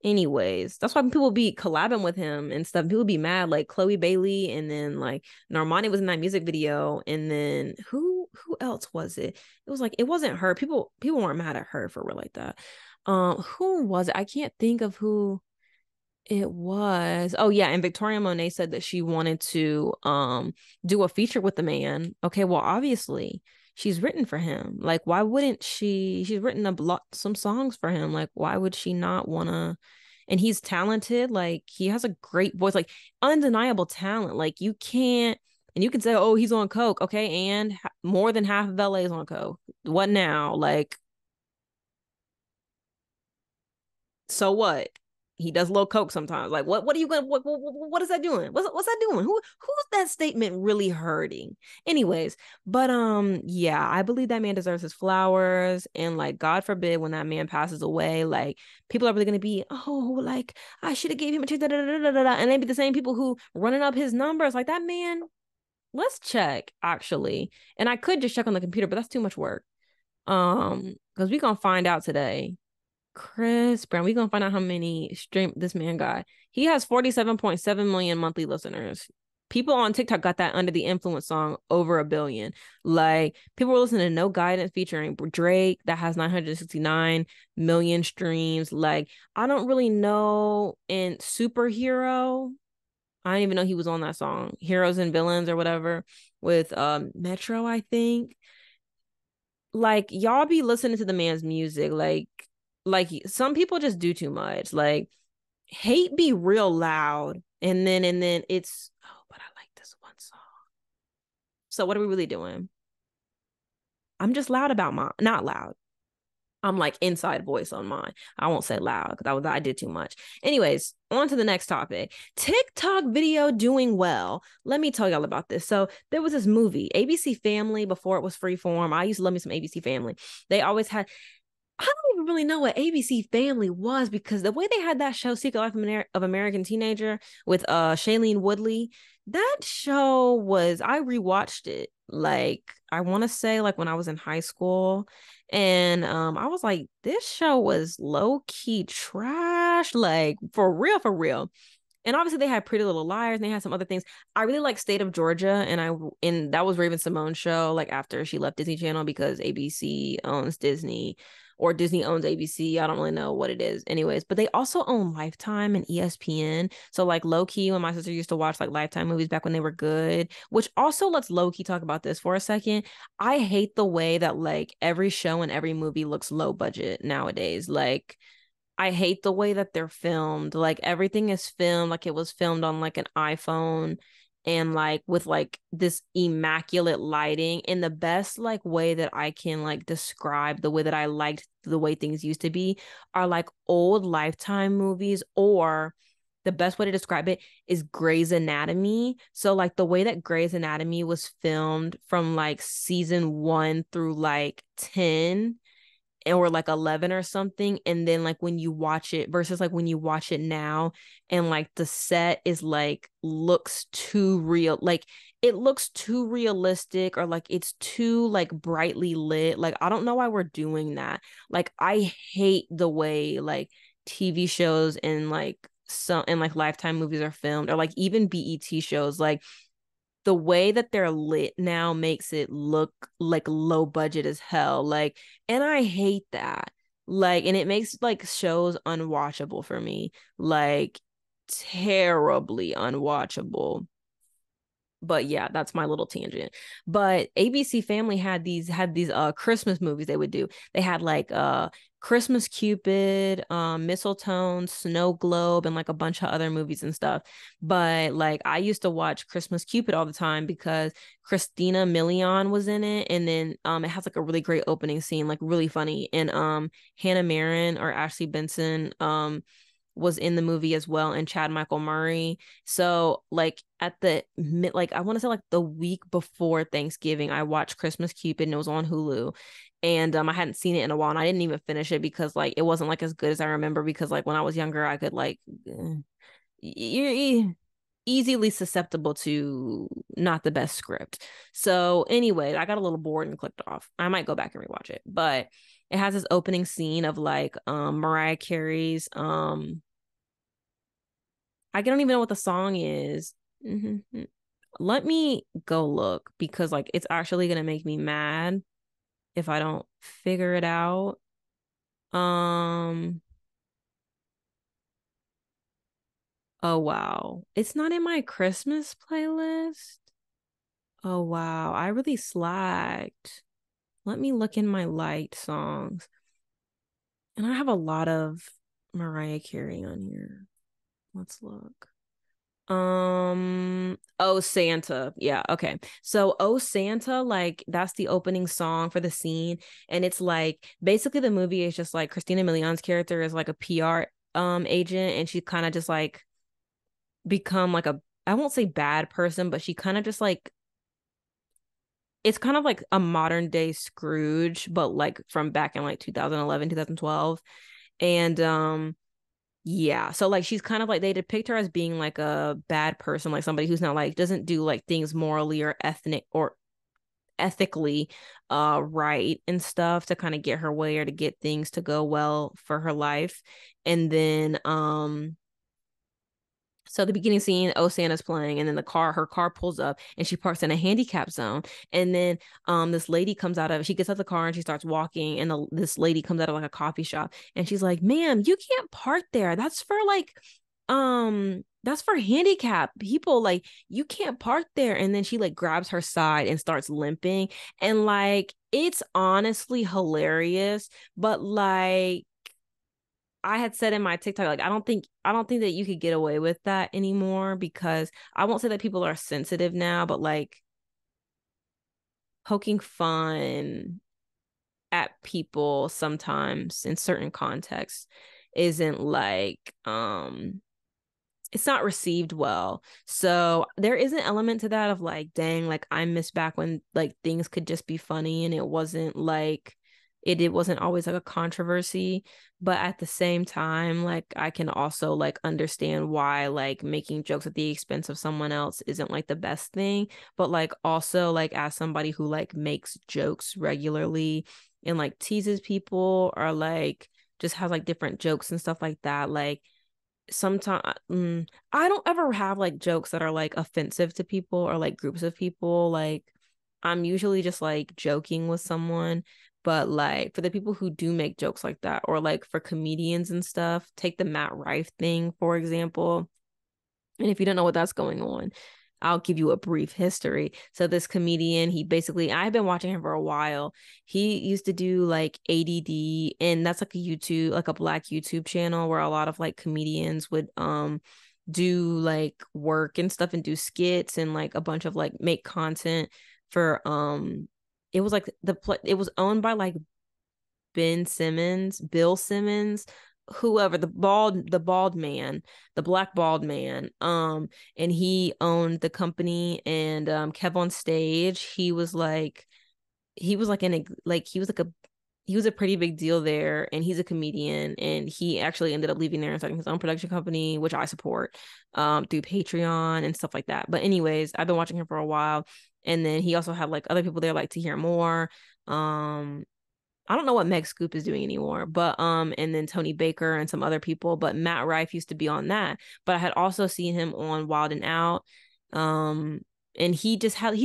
A: Anyways, that's why people be collabing with him and stuff. People be mad, like Chloe Bailey, and then like Normani was in that music video, and then who else was it? It was like, it wasn't her. People weren't mad at her for real like that. Who was it? I can't think of who it was. Oh yeah, and Victoria Monet said that she wanted to do a feature with the man. Okay, well obviously she's written for him. Like why wouldn't she? She's written some songs for him. Like why would she not wanna? And he's talented. Like he has a great voice, like undeniable talent. Like you can't, and you can say, oh, he's on coke. Okay, and more than half of LA is on coke. What now? Like, so what? He does a little coke sometimes. Like, what are you gonna what is that doing? What's that doing? Who's that statement really hurting? Anyways, but yeah, I believe that man deserves his flowers. And like, God forbid when that man passes away, like people are really gonna be, oh, like I should have gave him a chance, and they be the same people who running up his numbers. Like that man, let's check actually. And I could just check on the computer, but that's too much work. Because we gonna find out today. Chris Brown. We're gonna find out how many stream this man got. He has 47.7 million monthly listeners. People on TikTok got that Under the Influence song over 1 billion. Like people were listening to No Guidance featuring Drake that has 969 million streams. Like I don't really know. In Superhero, I didn't even know he was on that song. Heroes and Villains or whatever with Metro, I think. Like y'all be listening to the man's music, like some people just do too much. Like hate be real loud, and then it's, oh, but I like this one song. So what are we really doing? I'm just loud about mine. Not loud. I'm like inside voice on mine. I won't say loud because I did too much. Anyways, on to the next topic. TikTok video doing well. Let me tell y'all about this. So there was this movie, ABC Family, before it was Freeform. I used to love me some ABC Family. They always had, I don't even really know what ABC Family was, because the way they had that show, Secret Life of American Teenager, with Shailene Woodley, that show was, I rewatched it, like I want to say like when I was in high school, and I was like, this show was low key trash, like for real, for real. And obviously they had Pretty Little Liars and they had some other things. I really like State of Georgia, and that was Raven Simone's show, like after she left Disney Channel, because ABC owns Disney, or Disney owns ABC. I don't really know what it is. Anyways, but they also own Lifetime and ESPN. So like low key, when my sister used to watch like Lifetime movies back when they were good, which also, let's low key talk about this for a second. I hate the way that like every show and every movie looks low budget nowadays. Like I hate the way that they're filmed. Like everything is filmed like it was filmed on like an iPhone, and like with like this immaculate lighting. And the best like way that I can like describe the way that I liked the way things used to be are like old Lifetime movies, or the best way to describe it is Grey's Anatomy. So like the way that Grey's Anatomy was filmed from like season 1 through like 10, or like 11 or something, and then like when you watch it versus like when you watch it now, and like the set is like looks too real, like it looks too realistic, or like it's too like brightly lit. Like I don't know why we're doing that. Like I hate the way like TV shows and like some and like Lifetime movies are filmed, or like even BET shows. Like the way that they're lit now makes it look like low budget as hell. Like, and I hate that. Like, and it makes like shows unwatchable for me, like terribly unwatchable. But yeah, that's my little tangent. But ABC Family had these Christmas movies they would do. They had like Christmas Cupid, Mistletoe, Snow Globe, and like a bunch of other movies and stuff. But like I used to watch Christmas Cupid all the time because Christina Milian was in it, and then it has like a really great opening scene, like really funny. And Hannah Marin or Ashley Benson was in the movie as well, and Chad Michael Murray. So like at the like I want to say like the week before Thanksgiving, I watched Christmas Cupid and it was on Hulu. And I hadn't seen it in a while and I didn't even finish it because like it wasn't like as good as I remember, because like when I was younger I could like you're easily susceptible to not the best script. So anyway, I got a little bored and clicked off. I might go back and rewatch it, but it has this opening scene of like Mariah Carey's I don't even know what the song is. Mm-hmm. Let me go look, because like it's actually gonna make me mad if I don't figure it out. Um oh wow. It's not in my Christmas playlist. Oh wow. I really slacked. Let me look in my light songs. And I have a lot of Mariah Carey on here. Let's look. Oh Santa. Yeah, okay. So Oh Santa, like that's the opening song for the scene. And it's like basically the movie is just like Christina Milian's character is like a PR agent, and she kind of just like become like a, I won't say bad person, but she kind of just like, it's kind of like a modern day Scrooge, but like from back in like 2011, 2012. And yeah, so like she's kind of like, they depict her as being like a bad person, like somebody who's not like, doesn't do like things morally or ethnic or ethically right and stuff to kind of get her way or to get things to go well for her life. And then so the beginning scene, oh Santa's playing, and then her car pulls up and she parks in a handicap zone. And then this lady comes out of, she gets out of the car and she starts walking, and this lady comes out of like a coffee shop and she's like, ma'am, you can't park there. That's for like that's for handicapped people. Like you can't park there. And then she like grabs her side and starts limping. And like it's honestly hilarious, but like I had said in my TikTok, like, I don't think that you could get away with that anymore, because I won't say that people are sensitive now, but like poking fun at people sometimes in certain contexts isn't like, it's not received well. So there is an element to that of like, dang, like I miss back when like things could just be funny and it wasn't like it wasn't always like a controversy. But at the same time, like I can also like understand why like making jokes at the expense of someone else isn't like the best thing. But like also like as somebody who like makes jokes regularly and like teases people or like just has like different jokes and stuff like that, like sometimes I don't ever have like jokes that are like offensive to people or like groups of people. Like I'm usually just like joking with someone. But like for the people who do make jokes like that, or like for comedians and stuff, take the Matt Rife thing for example. And if you don't know what that's going on, I'll give you a brief history. So this comedian, he basically, I've been watching him for a while. He used to do like ADD, and that's like a YouTube, like a Black YouTube channel where a lot of like comedians would do like work and stuff and do skits and like a bunch of like make content for it was like it was owned by like Bill Simmons, whoever, the bald man, the black bald man. And he owned the company, and Kev on Stage, he was like an like he was a pretty big deal there, and he's a comedian, and he actually ended up leaving there and starting his own production company, which I support through Patreon and stuff like that. But anyways, I've been watching him for a while. And then he also had like other people there like To Hear More. I don't know what Meg Scoop is doing anymore, but and then Tony Baker and some other people, but Matt Rife used to be on that. But I had also seen him on Wild and Out. And he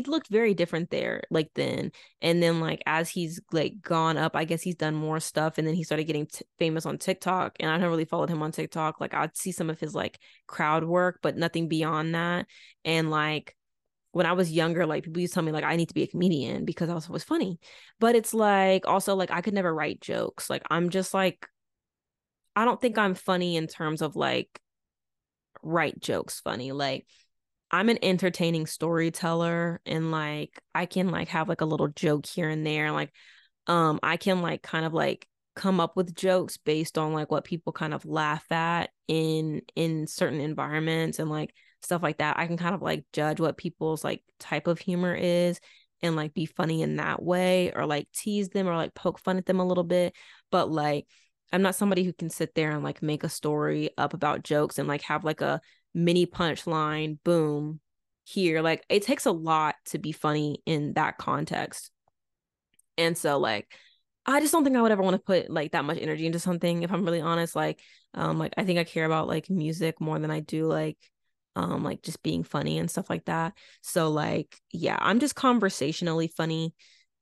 A: looked very different there like then. And then like as he's like gone up, I guess he's done more stuff, and then he started getting famous on TikTok, and I never really followed him on TikTok. Like I'd see some of his like crowd work, but nothing beyond that. And like when I was younger, like people used to tell me like I need to be a comedian because I was funny. But it's like also like I could never write jokes. Like I'm just like, I don't think I'm funny in terms of like write jokes funny. Like I'm an entertaining storyteller, and like I can like have like a little joke here and there. Like I can like kind of like come up with jokes based on like what people kind of laugh at in certain environments and like stuff like that. I can kind of like judge what people's like type of humor is and like be funny in that way, or like tease them or like poke fun at them a little bit. But like I'm not somebody who can sit there and like make a story up about jokes and like have like a mini punchline, boom, here. Like it takes a lot to be funny in that context. And so like I just don't think I would ever want to put like that much energy into something, if I'm really honest. Like I think I care about like music more than I do like just being funny and stuff like that. So like yeah, I'm just conversationally funny.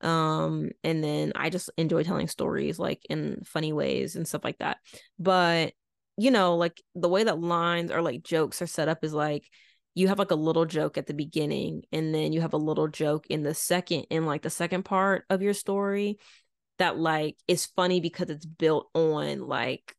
A: And then I just enjoy telling stories like in funny ways and stuff like that. But you know, like the way that lines or like jokes are set up is like you have like a little joke at the beginning, and then you have a little joke in like the second part of your story that like is funny because it's built on like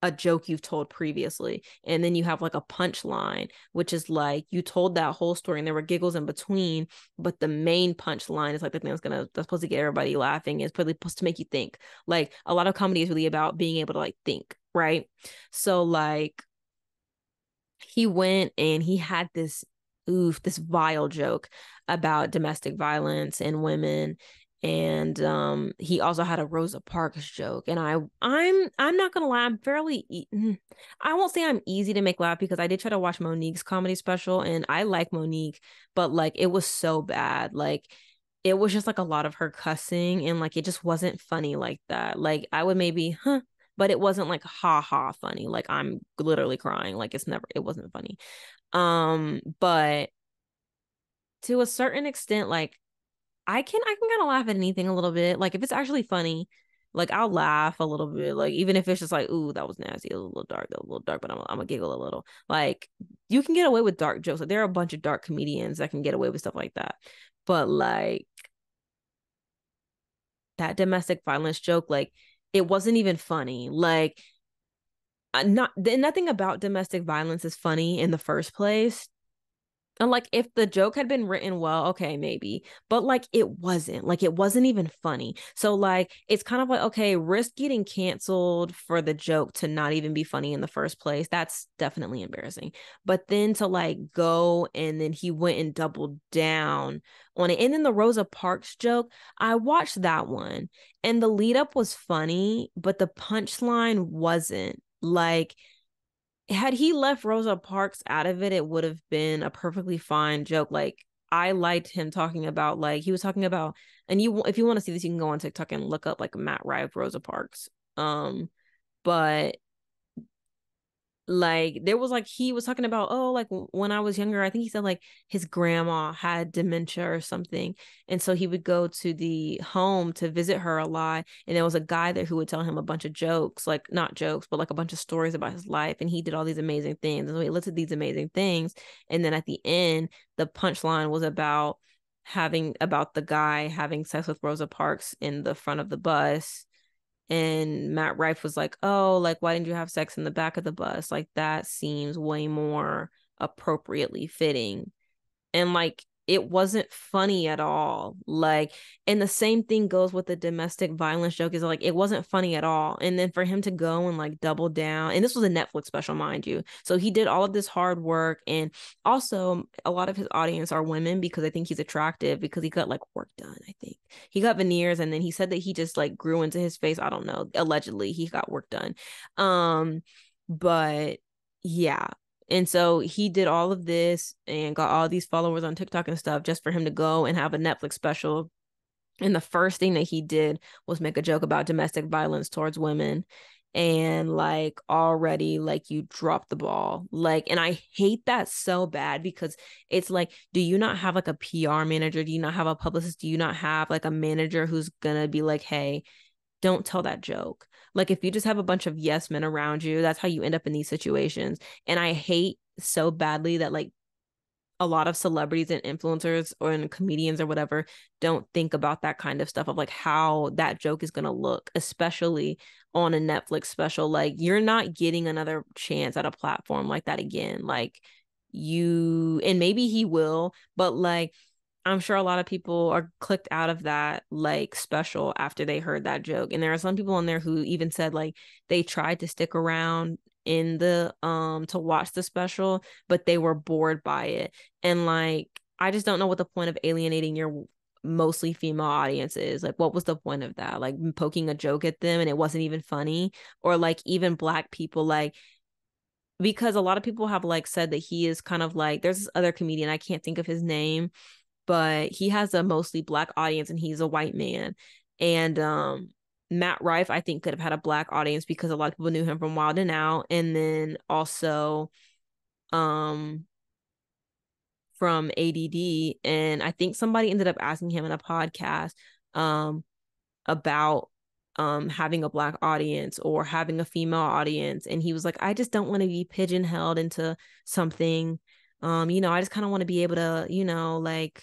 A: a joke you've told previously. And then you have like a punchline, which is like you told that whole story and there were giggles in between, but the main punchline is like the thing that's supposed to get everybody laughing. It's probably supposed to make you think. Like a lot of comedy is really about being able to like think, right? So like he went and he had this vile joke about domestic violence and women. And he also had a Rosa Parks joke. And I'm not gonna lie, I'm I won't say I'm easy to make laugh, because I did try to watch Monique's comedy special and I like Monique, but like it was so bad. Like it was just like a lot of her cussing, and like it just wasn't funny like that. Like I would maybe but it wasn't like ha ha funny. Like I'm literally crying. Like it wasn't funny. But to a certain extent, like I can kind of laugh at anything a little bit. Like if it's actually funny, like I'll laugh a little bit. Like even if it's just like, ooh, that was nasty, it was a little dark, but I'm gonna giggle a little. Like you can get away with dark jokes. Like there are a bunch of dark comedians that can get away with stuff like that. But like that domestic violence joke, like it wasn't even funny. Like nothing about domestic violence is funny in the first place. And like if the joke had been written well, okay, maybe. But like it wasn't even funny. So like it's kind of like, okay, risk getting canceled for the joke to not even be funny in the first place. That's definitely embarrassing. But then to like go and then he went and doubled down on it. And then the Rosa Parks joke, I watched that one and the lead up was funny, but the punchline wasn't. Like had he left Rosa Parks out of it, it would have been a perfectly fine joke. Like I liked him talking about like he was talking about, and you if you want to see this, you can go on TikTok and look up like Matt Rife Rosa Parks. But like there was like he was talking about, oh, like when I was younger, I think he said like his grandma had dementia or something, and so he would go to the home to visit her a lot, and there was a guy there who would tell him a bunch of jokes, like not jokes but like a bunch of stories about his life, and he did all these amazing things, and so he listed these amazing things, and then at the end the punchline was about the guy having sex with Rosa Parks in the front of the bus. And Matt Rife was like, oh, like, why didn't you have sex in the back of the bus? Like, that seems way more appropriately fitting. And like, it wasn't funny at all. Like, and the same thing goes with the domestic violence joke, is like, it wasn't funny at all. And then for him to go and like double down, and this was a Netflix special, mind you. So he did all of this hard work. And also, a lot of his audience are women because I think he's attractive, because he got like work done. I think he got veneers, and then he said that he just like grew into his face. I don't know. Allegedly, he got work done. But yeah, and so he did all of this and got all these followers on TikTok and stuff just for him to go and have a Netflix special. And the first thing that he did was make a joke about domestic violence towards women. And like already, like you dropped the ball. Like, and I hate that so bad, because it's like, do you not have like a PR manager? Do you not have a publicist? Do you not have like a manager who's gonna be like, hey, don't tell that joke? Like if you just have a bunch of yes men around you, that's how you end up in these situations. And I hate so badly that like a lot of celebrities and influencers or and comedians or whatever don't think about that kind of stuff, of like how that joke is going to look, especially on a Netflix special. Like you're not getting another chance at a platform like that again. Like and maybe he will, but like I'm sure a lot of people are clicked out of that like special after they heard that joke. And there are some people on there who even said like they tried to stick around in the to watch the special, but they were bored by it. And like I just don't know what the point of alienating your mostly female audience is. Like what was the point of that? Like poking a joke at them and it wasn't even funny, or like even Black people, like because a lot of people have like said that he is kind of like, there's this other comedian, I can't think of his name, but he has a mostly Black audience and he's a white man. And Matt Rife, I think, could have had a Black audience because a lot of people knew him from Wild and Out. And then also um from ADD. And I think somebody ended up asking him in a podcast um about having a Black audience or having a female audience, and he was like, I just don't want to be pigeonholed into something. I just kind of want to be able to, like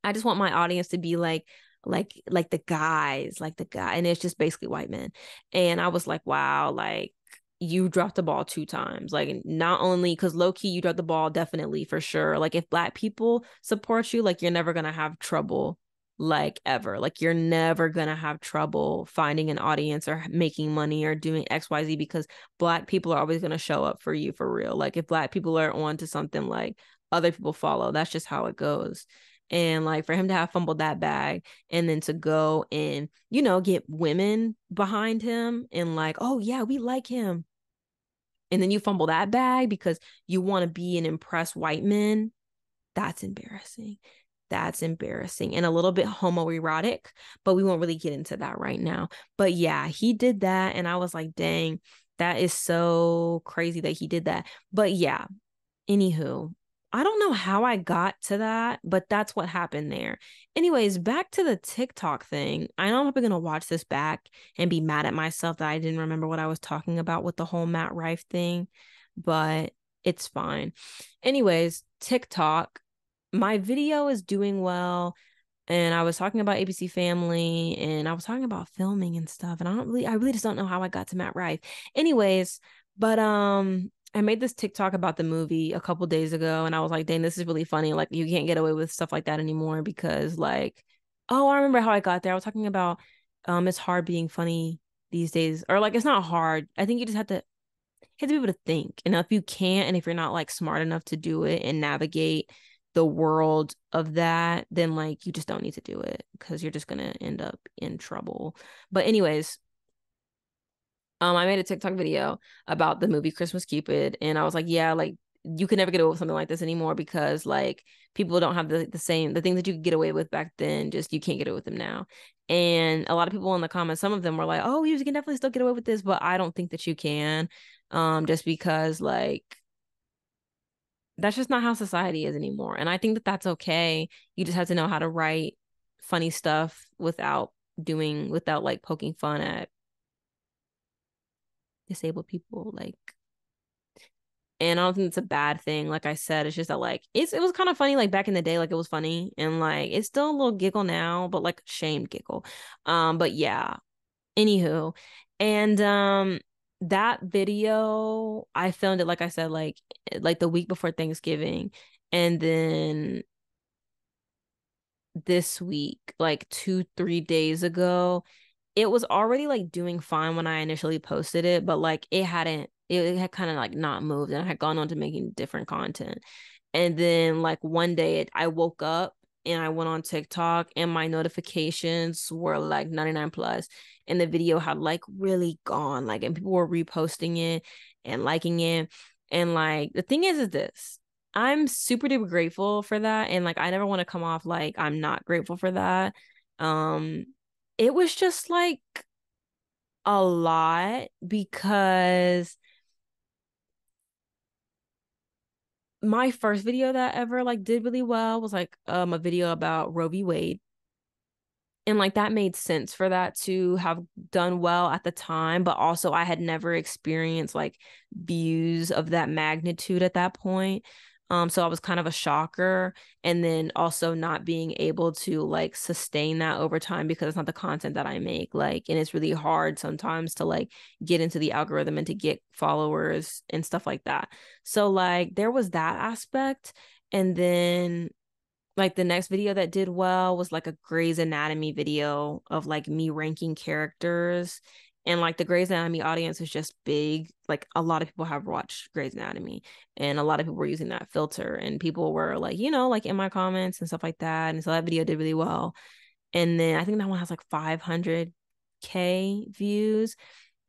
A: I just want my audience to be like the guys, like the guy, and it's just basically white men. And I was like, wow, like you dropped the ball 2 times. Like not only because low key you dropped the ball definitely for sure. Like if Black people support you, like you're never gonna have trouble like ever. Like you're never gonna have trouble finding an audience or making money or doing XYZ because Black people are always gonna show up for you for real. Like if Black people are on to something, like other people follow. That's just how it goes. And like for him to have fumbled that bag and then to go and, get women behind him and like, oh yeah, we like him. And then you fumble that bag because you want to be and impress white men. That's embarrassing. That's embarrassing and a little bit homoerotic, but we won't really get into that right now. But yeah, he did that. And I was like, dang, that is so crazy that he did that. But yeah, anywho, I don't know how I got to that, but that's what happened there. Anyways, back to the TikTok thing. I know I'm probably going to watch this back and be mad at myself that I didn't remember what I was talking about with the whole Matt Rife thing, but it's fine. Really, TikTok, my video is doing well. And I was talking about ABC Family and I was talking about filming and stuff. And I really just don't know how I got to Matt Rife. Anyways, but I made this TikTok about the movie a couple days ago and I was like, dang, this is really funny. Like you can't get away with stuff like that anymore because like, oh, I remember how I got there. I was talking about it's hard being funny these days. Or like it's not hard. I think you just have to be able to think. And if you can't, and if you're not like smart enough to do it and navigate the world of that, then like you just don't need to do it because you're just gonna end up in trouble. But anyways, I made a TikTok video about the movie Christmas Cupid, and I was like, yeah, like you can never get away with something like this anymore because like people don't have the same the things that you could get away with back then, just you can't get away with them now. And a lot of people in the comments, some of them were like, oh, you can definitely still get away with this, but I don't think that you can, just because like that's just not how society is anymore. And I think that that's okay. You just have to know how to write funny stuff without like poking fun at disabled people. Like, and I don't think it's a bad thing. Like I said, it's just that like it was kind of funny like back in the day, like it was funny and like it's still a little giggle now, but like shamed giggle. But yeah, anywho, and that video I filmed it like I said like the week before Thanksgiving, and then this week like 2-3 days ago it was already like doing fine when I initially posted it, but like it had kind of like not moved and I had gone on to making different content. And then like one day I woke up and I went on TikTok and my notifications were like 99 plus and the video had like really gone, like, and people were reposting it and liking it. And like the thing is this, I'm super duper grateful for that. And like I never want to come off like I'm not grateful for that. Um it was just like a lot because my first video that ever like did really well was like a video about Roe v. Wade. And like that made sense for that to have done well at the time, but also I had never experienced like views of that magnitude at that point. So I was kind of a shocker. And then also not being able to like sustain that over time because it's not the content that I make. Like, and it's really hard sometimes to like get into the algorithm and to get followers and stuff like that. So like there was that aspect. And then like the next video that did well was like a Grey's Anatomy video of like me ranking characters. And like the Grey's Anatomy audience is just big. Like a lot of people have watched Grey's Anatomy and a lot of people were using that filter and people were like, you know, like in my comments and stuff like that. And so that video did really well. And then I think that one has like 500K views.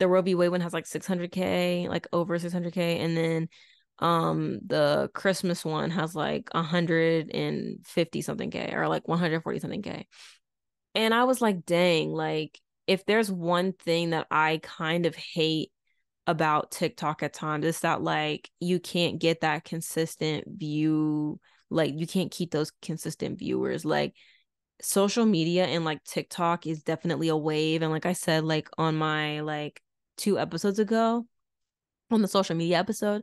A: The Roe v. Wade one has like 600K, like over 600K. And then the Christmas one has like 150 something K or like 140 something K. And I was like, dang, like if there's one thing that I kind of hate about TikTok at times, it's that like you can't get that consistent view, like you can't keep those consistent viewers. Like social media and like TikTok is definitely a wave. And like I said, like on my like 2 episodes ago, on the social media episode,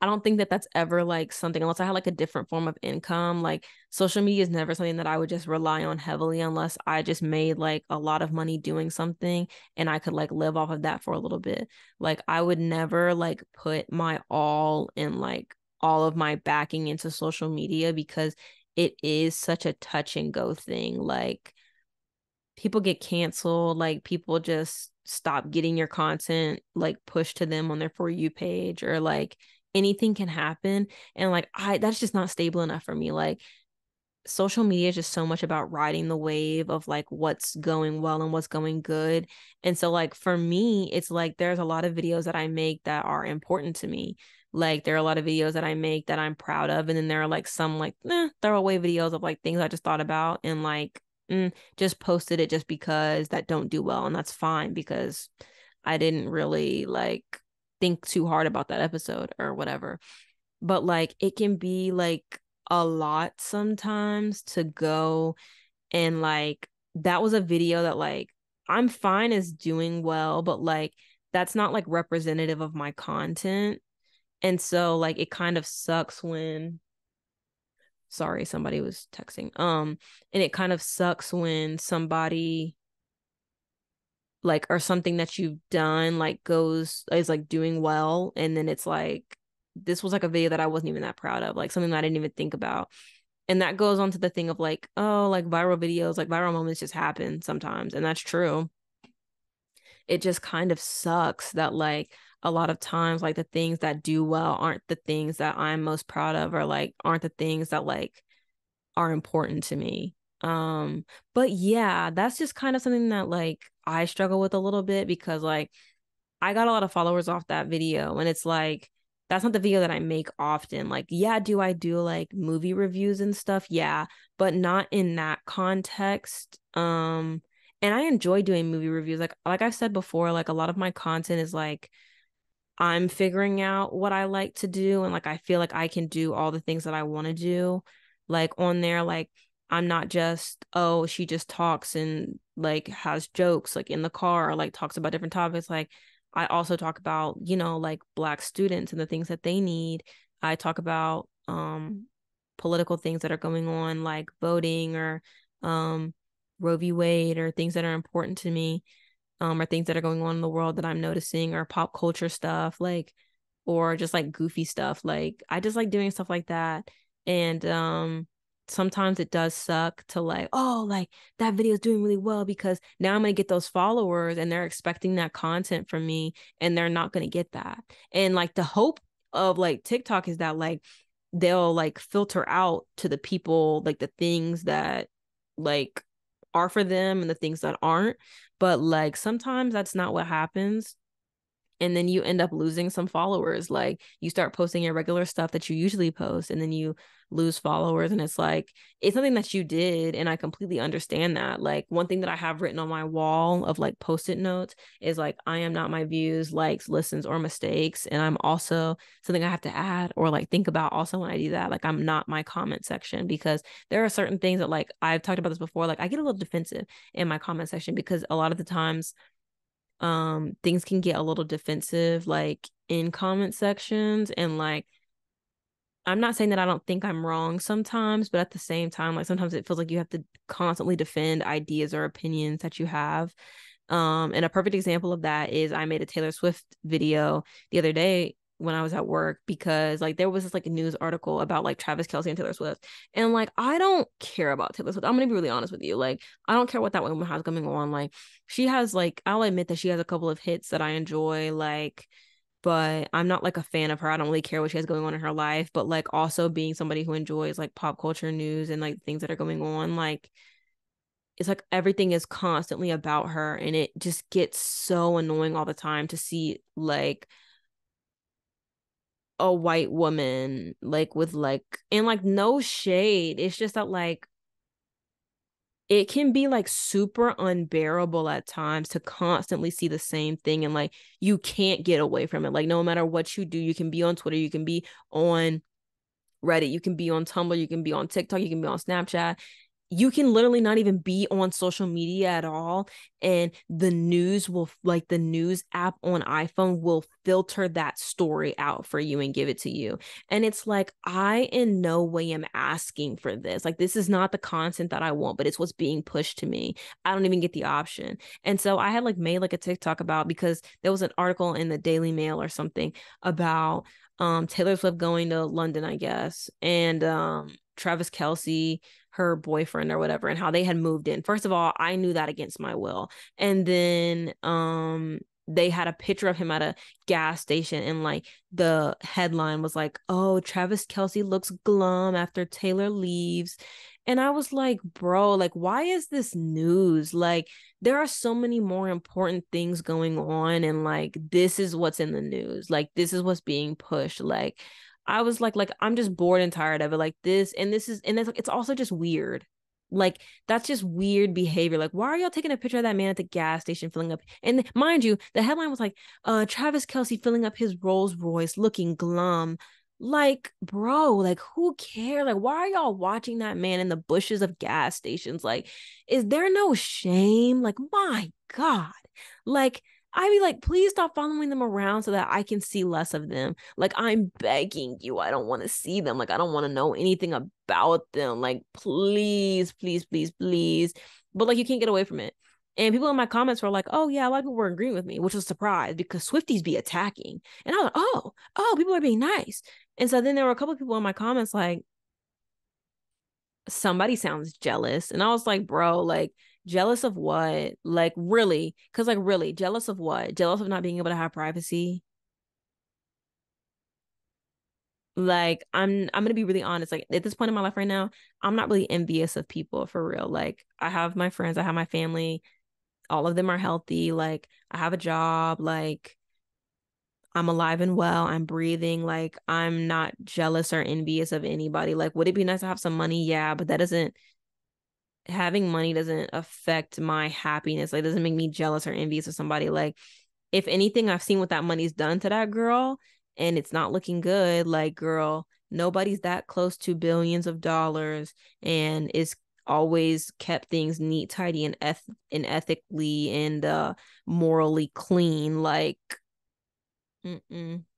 A: I don't think that that's ever like something, unless I had like a different form of income. Like social media is never something that I would just rely on heavily unless I just made like a lot of money doing something and I could like live off of that for a little bit. Like I would never like put my all in like all of my backing into social media because it is such a touch and go thing. Like people get canceled, like people just stop getting your content like pushed to them on their For You page, or like anything can happen. And like that's just not stable enough for me. Like social media is just so much about riding the wave of like what's going well and what's going good. And so like for me, it's like there's a lot of videos that I make that are important to me. Like there are a lot of videos that I make that I'm proud of, and then there are like some like throwaway videos of like things I just thought about and like just posted it just because that don't do well, and that's fine because I didn't really like think too hard about that episode or whatever. But like it can be like a lot sometimes to go and like that was a video that like I'm fine as doing well, but like that's not like representative of my content. And so like it kind of sucks when sorry, somebody was texting. And it kind of sucks when somebody like or something that you've done like goes is like doing well and then it's like this was like a video that I wasn't even that proud of, like something that I didn't even think about. And that goes on to the thing of like, oh, like viral videos, like viral moments just happen sometimes. And that's true. It just kind of sucks that like a lot of times like the things that do well aren't the things that I'm most proud of, or like aren't the things that like are important to me. But yeah, that's just kind of something that like I struggle with a little bit because like I got a lot of followers off that video and it's like that's not the video that I make often. Like, yeah, do I do like movie reviews and stuff? Yeah, but not in that context. And I enjoy doing movie reviews. Like I've said before, like a lot of my content is like I'm figuring out what I like to do and like I feel like I can do all the things that I want to do. Like on there, like I'm not just, oh, she just talks and like has jokes like in the car or like talks about different topics. Like I also talk about, you know, like Black students and the things that they need. I talk about political things that are going on, like voting or Roe v. Wade, or things that are important to me, or things that are going on in the world that I'm noticing, or pop culture stuff, like, or just like goofy stuff. Like I just like doing stuff like that. And sometimes it does suck to like, oh, like that video is doing really well because now I'm gonna get those followers and they're expecting that content from me and they're not gonna get that. And like the hope of like TikTok is that like they'll like filter out to the people like the things that like are for them and the things that aren't. But like sometimes that's not what happens. And then you end up losing some followers. Like you start posting your regular stuff that you usually post and then you lose followers. And it's like, it's something that you did. And I completely understand that. Like one thing that I have written on my wall of like post-it notes is like, I am not my views, likes, listens, or mistakes. And I'm also something I have to add or like think about also when I do that. Like I'm not my comment section, because there are certain things that like I've talked about this before. Like I get a little defensive in my comment section because a lot of the times things can get a little defensive like in comment sections, and like I'm not saying that I don't think I'm wrong sometimes, but at the same time like sometimes it feels like you have to constantly defend ideas or opinions that you have. And a perfect example of that is I made a Taylor Swift video the other day when I was at work because like there was this like a news article about like Travis Kelce and Taylor Swift. And like I don't care about Taylor Swift. I'm gonna be really honest with you. Like I don't care what that woman has going on. Like she has like I'll admit that she has a couple of hits that I enjoy, like, but I'm not like a fan of her. I don't really care what she has going on in her life. But like also being somebody who enjoys like pop culture news and like things that are going on, like it's like everything is constantly about her and it just gets so annoying all the time to see like a white woman like with like and like no shade, it's just that like it can be like super unbearable at times to constantly see the same thing and like you can't get away from it. Like no matter what you do, you can be on Twitter, you can be on Reddit, you can be on Tumblr, you can be on TikTok, you can be on Snapchat, you can literally not even be on social media at all, and the news will like the news app on iPhone will filter that story out for you and give it to you. And it's like I in no way am asking for this. Like this is not the content that I want, but it's what's being pushed to me. I don't even get the option. And so I had like made like a TikTok about, because there was an article in the Daily Mail or something about Taylor Swift going to London, I guess, and Travis Kelce, her boyfriend or whatever, and how they had moved in. First of all, I knew that against my will. And then they had a picture of him at a gas station, and like the headline was like, "Oh, Travis Kelce looks glum after Taylor leaves." And I was like, bro, like, why is this news? Like, there are so many more important things going on, and like, this is what's in the news. Like, this is what's being pushed. Like, I was like, I'm just bored and tired of it. Like this, and this is, and it's also just weird. Like, that's just weird behavior. Like, why are y'all taking a picture of that man at the gas station filling up? And mind you, the headline was like, Travis Kelce filling up his Rolls Royce looking glum. Like, bro, like, who cares? Like, why are y'all watching that man in the bushes of gas stations? Like, is there no shame? Like, my God. Like, I'd be like, please stop following them around so that I can see less of them. Like, I'm begging you. I don't want to see them. Like, I don't want to know anything about them. Like, please, please, please, please. But like, you can't get away from it. And people in my comments were like, oh, yeah, a lot of people were agreeing with me, which was a surprise because Swifties be attacking. And I was like, oh, people are being nice. And so then there were a couple of people in my comments like, somebody sounds jealous. And I was like, bro, like, jealous of what? Like, really? Because, like, really, jealous of what? Jealous of not being able to have privacy? Like, I'm gonna be really honest. Like, at this point in my life right now, I'm not really envious of people for real. Like, I have my friends, I have my family, all of them are healthy. Like, I have a job, like, I'm alive and well, I'm breathing. Like, I'm not jealous or envious of anybody. Like, would it be nice to have some money? Yeah, but that doesn't having money doesn't affect my happiness. Like, it doesn't make me jealous or envious of somebody. Like, if anything, I've seen what that money's done to that girl, and it's not looking good. Like, girl, nobody's that close to billions of dollars and is always kept things neat, tidy, and ethically and morally clean. Like,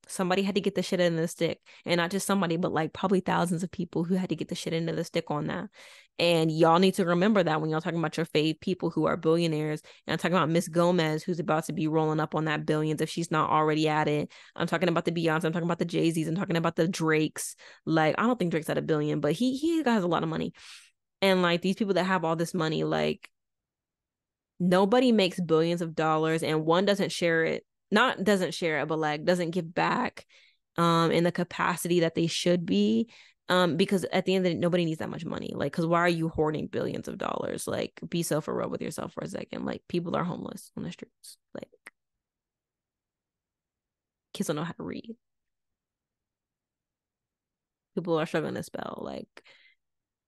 A: somebody had to get the shit into the stick, and not just somebody, but like probably thousands of people who had to get the shit into the stick on that. And y'all need to remember that when y'all talking about your fave people who are billionaires. And I'm talking about Miss Gomez, who's about to be rolling up on that billions if she's not already at it. I'm talking about the Beyonce. I'm talking about the Jay-Z's. I'm talking about the Drakes. Like, I don't think Drake's at a billion, but he has a lot of money. And like these people that have all this money, like, nobody makes billions of dollars and one doesn't share it, not doesn't share it, but like doesn't give back in the capacity that they should be. Because at the end of the day, nobody needs that much money. Like, because why are you hoarding billions of dollars? Like, be so for real with yourself for a second. Like, people are homeless on the streets. Like, kids don't know how to read. People are struggling to spell. Like,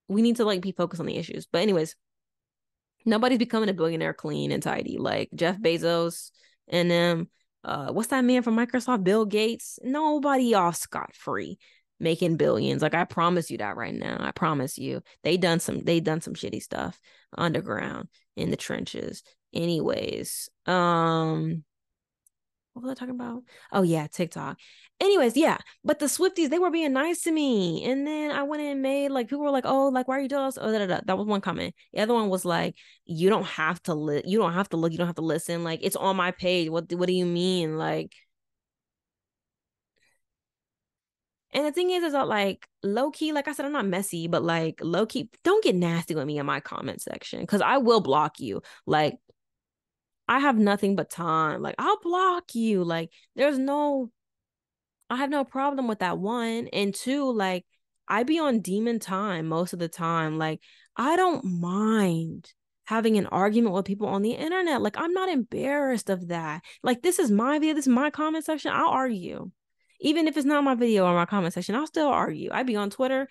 A: we need to like be focused on the issues. But anyways, nobody's becoming a billionaire clean and tidy. Like Jeff Bezos and them. What's that man from Microsoft? Bill Gates. Nobody off scot-free making billions. Like, I promise you that right now. I promise you. They done some shitty stuff underground in the trenches. Anyways, what was I talking about? Oh yeah, TikTok. Anyways, yeah. But the Swifties, they were being nice to me. And then I went and made like people were like, oh, like, why are you jealous? Oh, da, da, da. That was one comment. The other one was like, you don't have to you don't have to look, you don't have to listen. Like, it's on my page. What do you mean? Like, And the thing is that like low key, like I said, I'm not messy, but like low key, don't get nasty with me in my comment section because I will block you. Like I have nothing but time. Like I'll block you. Like I have no problem with that, one. And two, like I be on demon time most of the time. Like I don't mind having an argument with people on the internet. Like I'm not embarrassed of that. Like this is my video, this is my comment section. I'll argue. Even if it's not my video or my comment section, I'll still argue. I be on Twitter,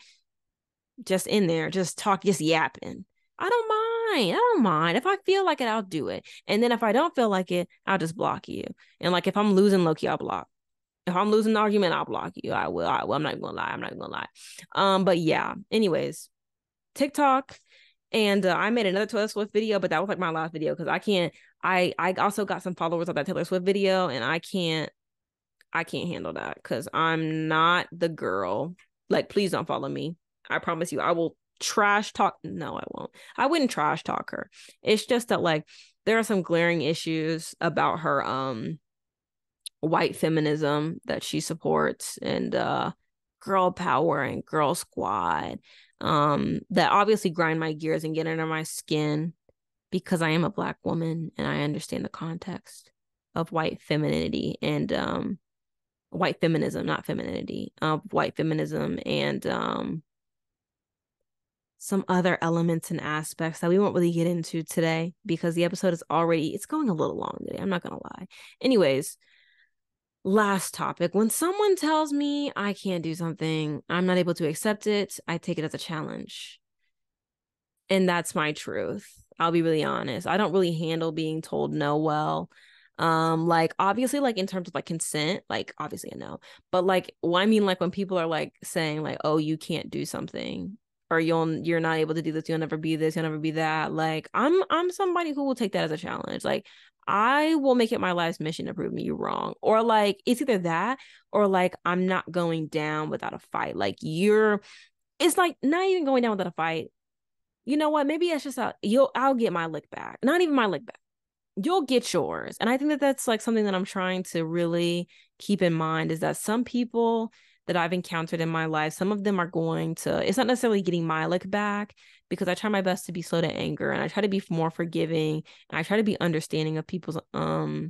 A: just in there, just yapping. I don't mind. I don't mind. If I feel like it, I'll do it. And then if I don't feel like it, I'll just block you. And like if I'm losing low-key, I'll block. If I'm losing the argument, I'll block you. I will. I'm not even gonna lie. I'm not even gonna lie. But yeah. Anyways, TikTok, and I made another Taylor Swift video, but that was like my last video because I can't. I also got some followers on that Taylor Swift video, and I can't handle that because I'm not the girl. Like, please don't follow me. I promise you, I will trash talk. No, I won't. I wouldn't trash talk her. It's just that like there are some glaring issues about her white feminism that she supports, and girl power and girl squad that obviously grind my gears and get under my skin because I am a Black woman and I understand the context of white femininity and white feminism, not femininity, white feminism, and some other elements and aspects that we won't really get into today because the episode is it's going a little long today. I'm not gonna lie. Anyways, last topic. When someone tells me I can't do something, I'm not able to accept it, I take it as a challenge. And that's my truth. I'll be really honest. I don't really handle being told no well. Like obviously, like in terms of like consent, like obviously I know. But like what I mean, like when people are like saying like, oh, you can't do something, or you're not able to do this, you'll never be this, you'll never be that. Like I'm somebody who will take that as a challenge. Like I will make it my life's mission to prove me wrong. Or like it's either that or like I'm not going down without a fight. Like it's like not even going down without a fight. You know what? Maybe it's just I'll get my lick back. Not even my lick back. You'll get yours. And I think that that's like something that I'm trying to really keep in mind is that some people that I've encountered in my life, some of them are it's not necessarily getting my lick back because I try my best to be slow to anger and I try to be more forgiving and I try to be understanding of people's of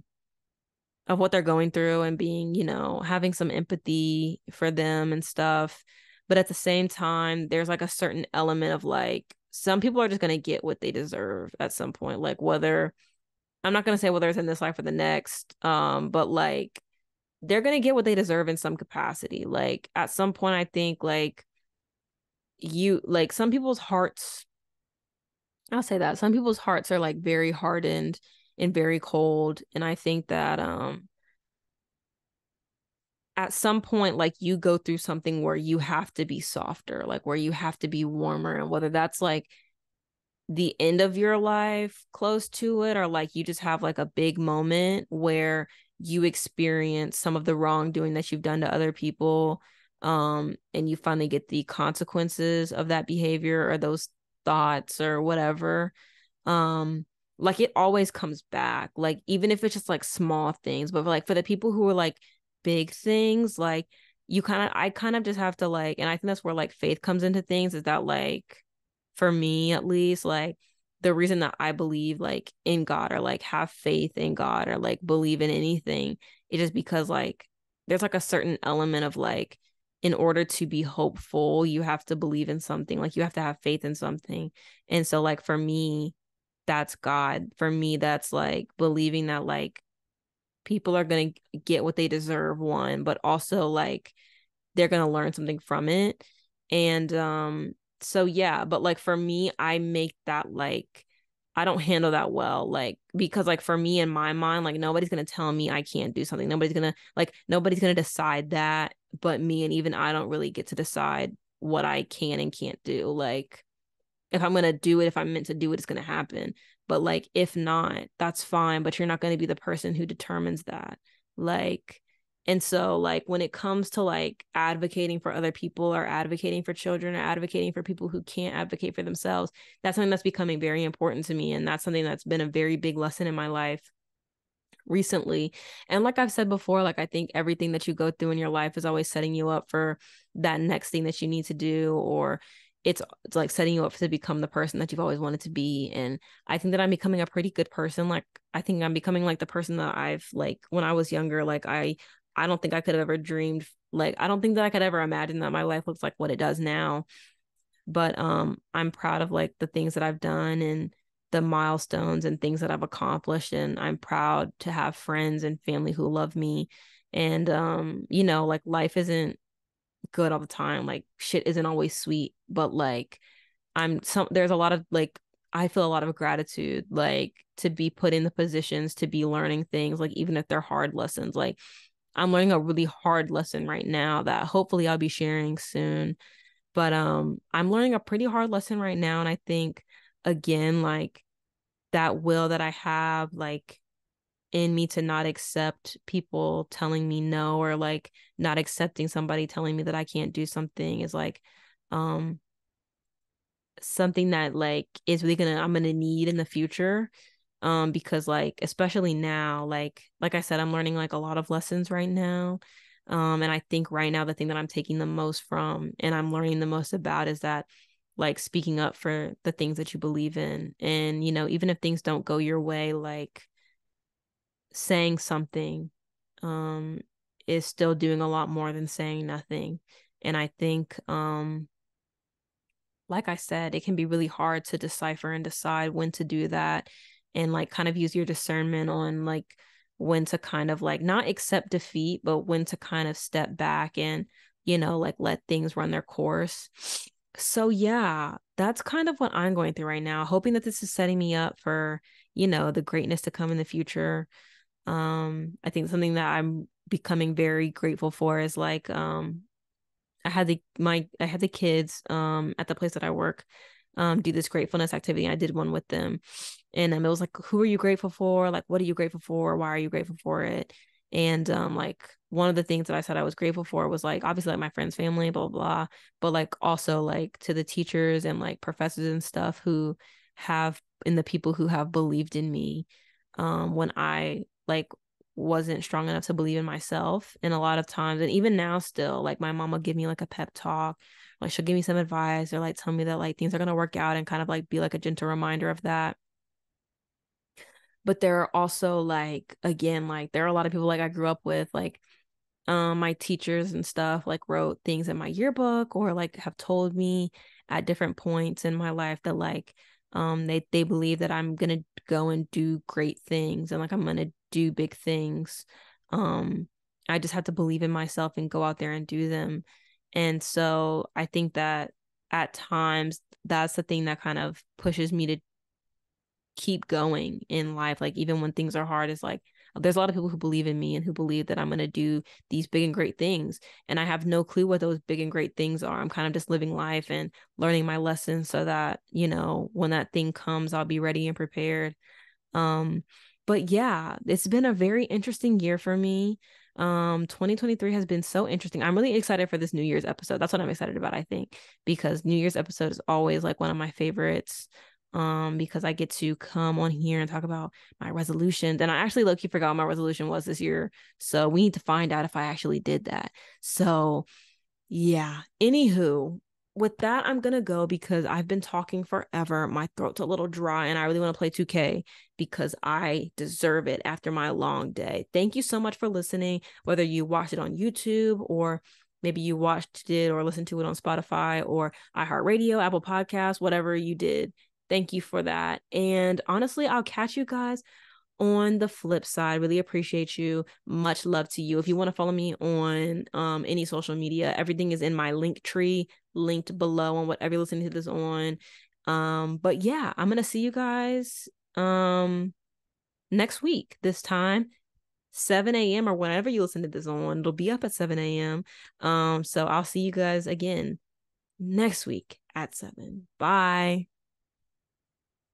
A: what they're going through and being, having some empathy for them and stuff. But at the same time, there's like a certain element of like some people are just going to get what they deserve at some point. Like I'm not going to say whether it's in this life or the next, but like they're going to get what they deserve in some capacity. Like at some point, I think like some people's hearts, I'll say that some people's hearts are like very hardened and very cold. And I think that at some point, like you go through something where you have to be softer, like where you have to be warmer, and whether that's like the end of your life close to it, or like you just have like a big moment where you experience some of the wrongdoing that you've done to other people, and you finally get the consequences of that behavior or those thoughts or whatever. Like it always comes back, like even if it's just like small things, but like for the people who are like big things, like I kind of just have to like, and I think that's where like faith comes into things, is that like for me at least, like the reason that I believe like in God or like have faith in God or like believe in anything is just because like there's like a certain element of like in order to be hopeful you have to believe in something, like you have to have faith in something. And so like for me that's God. For me that's like believing that like people are going to get what they deserve, one, but also like they're going to learn something from it. And so yeah, but like for me I make that like I don't handle that well, like because like for me in my mind, like nobody's going to tell me I can't do something, nobody's going to decide that but me, and even I don't really get to decide what I can and can't do. Like if I'm going to do it, if I'm meant to do it, it's going to happen. But like if not, that's fine, but you're not going to be the person who determines that. Like, and so like when it comes to like advocating for other people or advocating for children or advocating for people who can't advocate for themselves, that's something that's becoming very important to me. And that's something that's been a very big lesson in my life recently. And like I've said before, like I think everything that you go through in your life is always setting you up for that next thing that you need to do, or it's like setting you up to become the person that you've always wanted to be. And I think that I'm becoming a pretty good person. Like I think I'm becoming like the person that I've like when I was younger, like I don't think I could have ever dreamed, like I don't think that I could ever imagine that my life looks like what it does now. But I'm proud of like the things that I've done and the milestones and things that I've accomplished, and I'm proud to have friends and family who love me. And you know, like life isn't good all the time. Like shit isn't always sweet, but like there's a lot of like I feel a lot of gratitude like to be put in the positions to be learning things, like even if they're hard lessons. Like I'm learning a really hard lesson right now that hopefully I'll be sharing soon. But I'm learning a pretty hard lesson right now, and I think again like that will that I have like in me to not accept people telling me no, or like not accepting somebody telling me that I can't do something is like um something that like is really I'm gonna need in the future. Because like especially now, like I said, I'm learning like a lot of lessons right now. And I think right now the thing that I'm taking the most from and I'm learning the most about is that like speaking up for the things that you believe in. And you know, even if things don't go your way, like saying something um is still doing a lot more than saying nothing. And I think like I said, it can be really hard to decipher and decide when to do that, and like kind of use your discernment on like when to kind of like not accept defeat, but when to kind of step back and, you know, like let things run their course. So yeah, that's kind of what I'm going through right now, hoping that this is setting me up for, you know, the greatness to come in the future. I think something that I'm becoming very grateful for is like I had the kids at the place that I work do this gratefulness activity. I did one with them, and it was like, who are you grateful for? Like, what are you grateful for? Why are you grateful for it? And like one of the things that I said I was grateful for was like obviously like my friend's family, blah blah, blah, but like also like to the teachers and like professors and stuff who have and the people who have believed in me when I like wasn't strong enough to believe in myself. And a lot of times, and even now still, like my mom will give me like a pep talk, like she'll give me some advice or like tell me that like things are gonna work out and kind of like be like a gentle reminder of that. But there are also like again, like there are a lot of people like I grew up with, like my teachers and stuff like wrote things in my yearbook or like have told me at different points in my life that like they believe that I'm gonna go and do great things and like I'm gonna do big things. um I just have to believe in myself and go out there and do them. And so I think that at times that's the thing that kind of pushes me to keep going in life, like even when things are hard. Is like there's a lot of people who believe in me and who believe that I'm going to do these big and great things, and I have no clue what those big and great things are. I'm kind of just living life and learning my lessons so that, you know, when that thing comes I'll be ready and prepared. um but yeah, it's been a very interesting year for me. 2023 has been so interesting. I'm really excited for this New Year's episode. That's what I'm excited about, I think, because New Year's episode is always like one of my favorites. Because I get to come on here and talk about my resolutions. And I actually low-key forgot what my resolution was this year. So we need to find out if I actually did that. So yeah. Anywho, with that, I'm gonna go because I've been talking forever. My throat's a little dry and I really want to play 2K because I deserve it after my long day. Thank you so much for listening, whether you watched it on YouTube or maybe you watched it or listened to it on Spotify or iHeartRadio, Apple Podcasts, whatever you did. Thank you for that. And honestly, I'll catch you guys on the flip side. Really appreciate you. Much love to you. If you want to follow me on any social media, everything is in my link tree linked below on whatever you're listening to this on. But yeah, I'm gonna see you guys next week, this time 7 a.m. or whenever you listen to this on. It'll be up at 7 a.m. So I'll see you guys again next week at 7. Bye.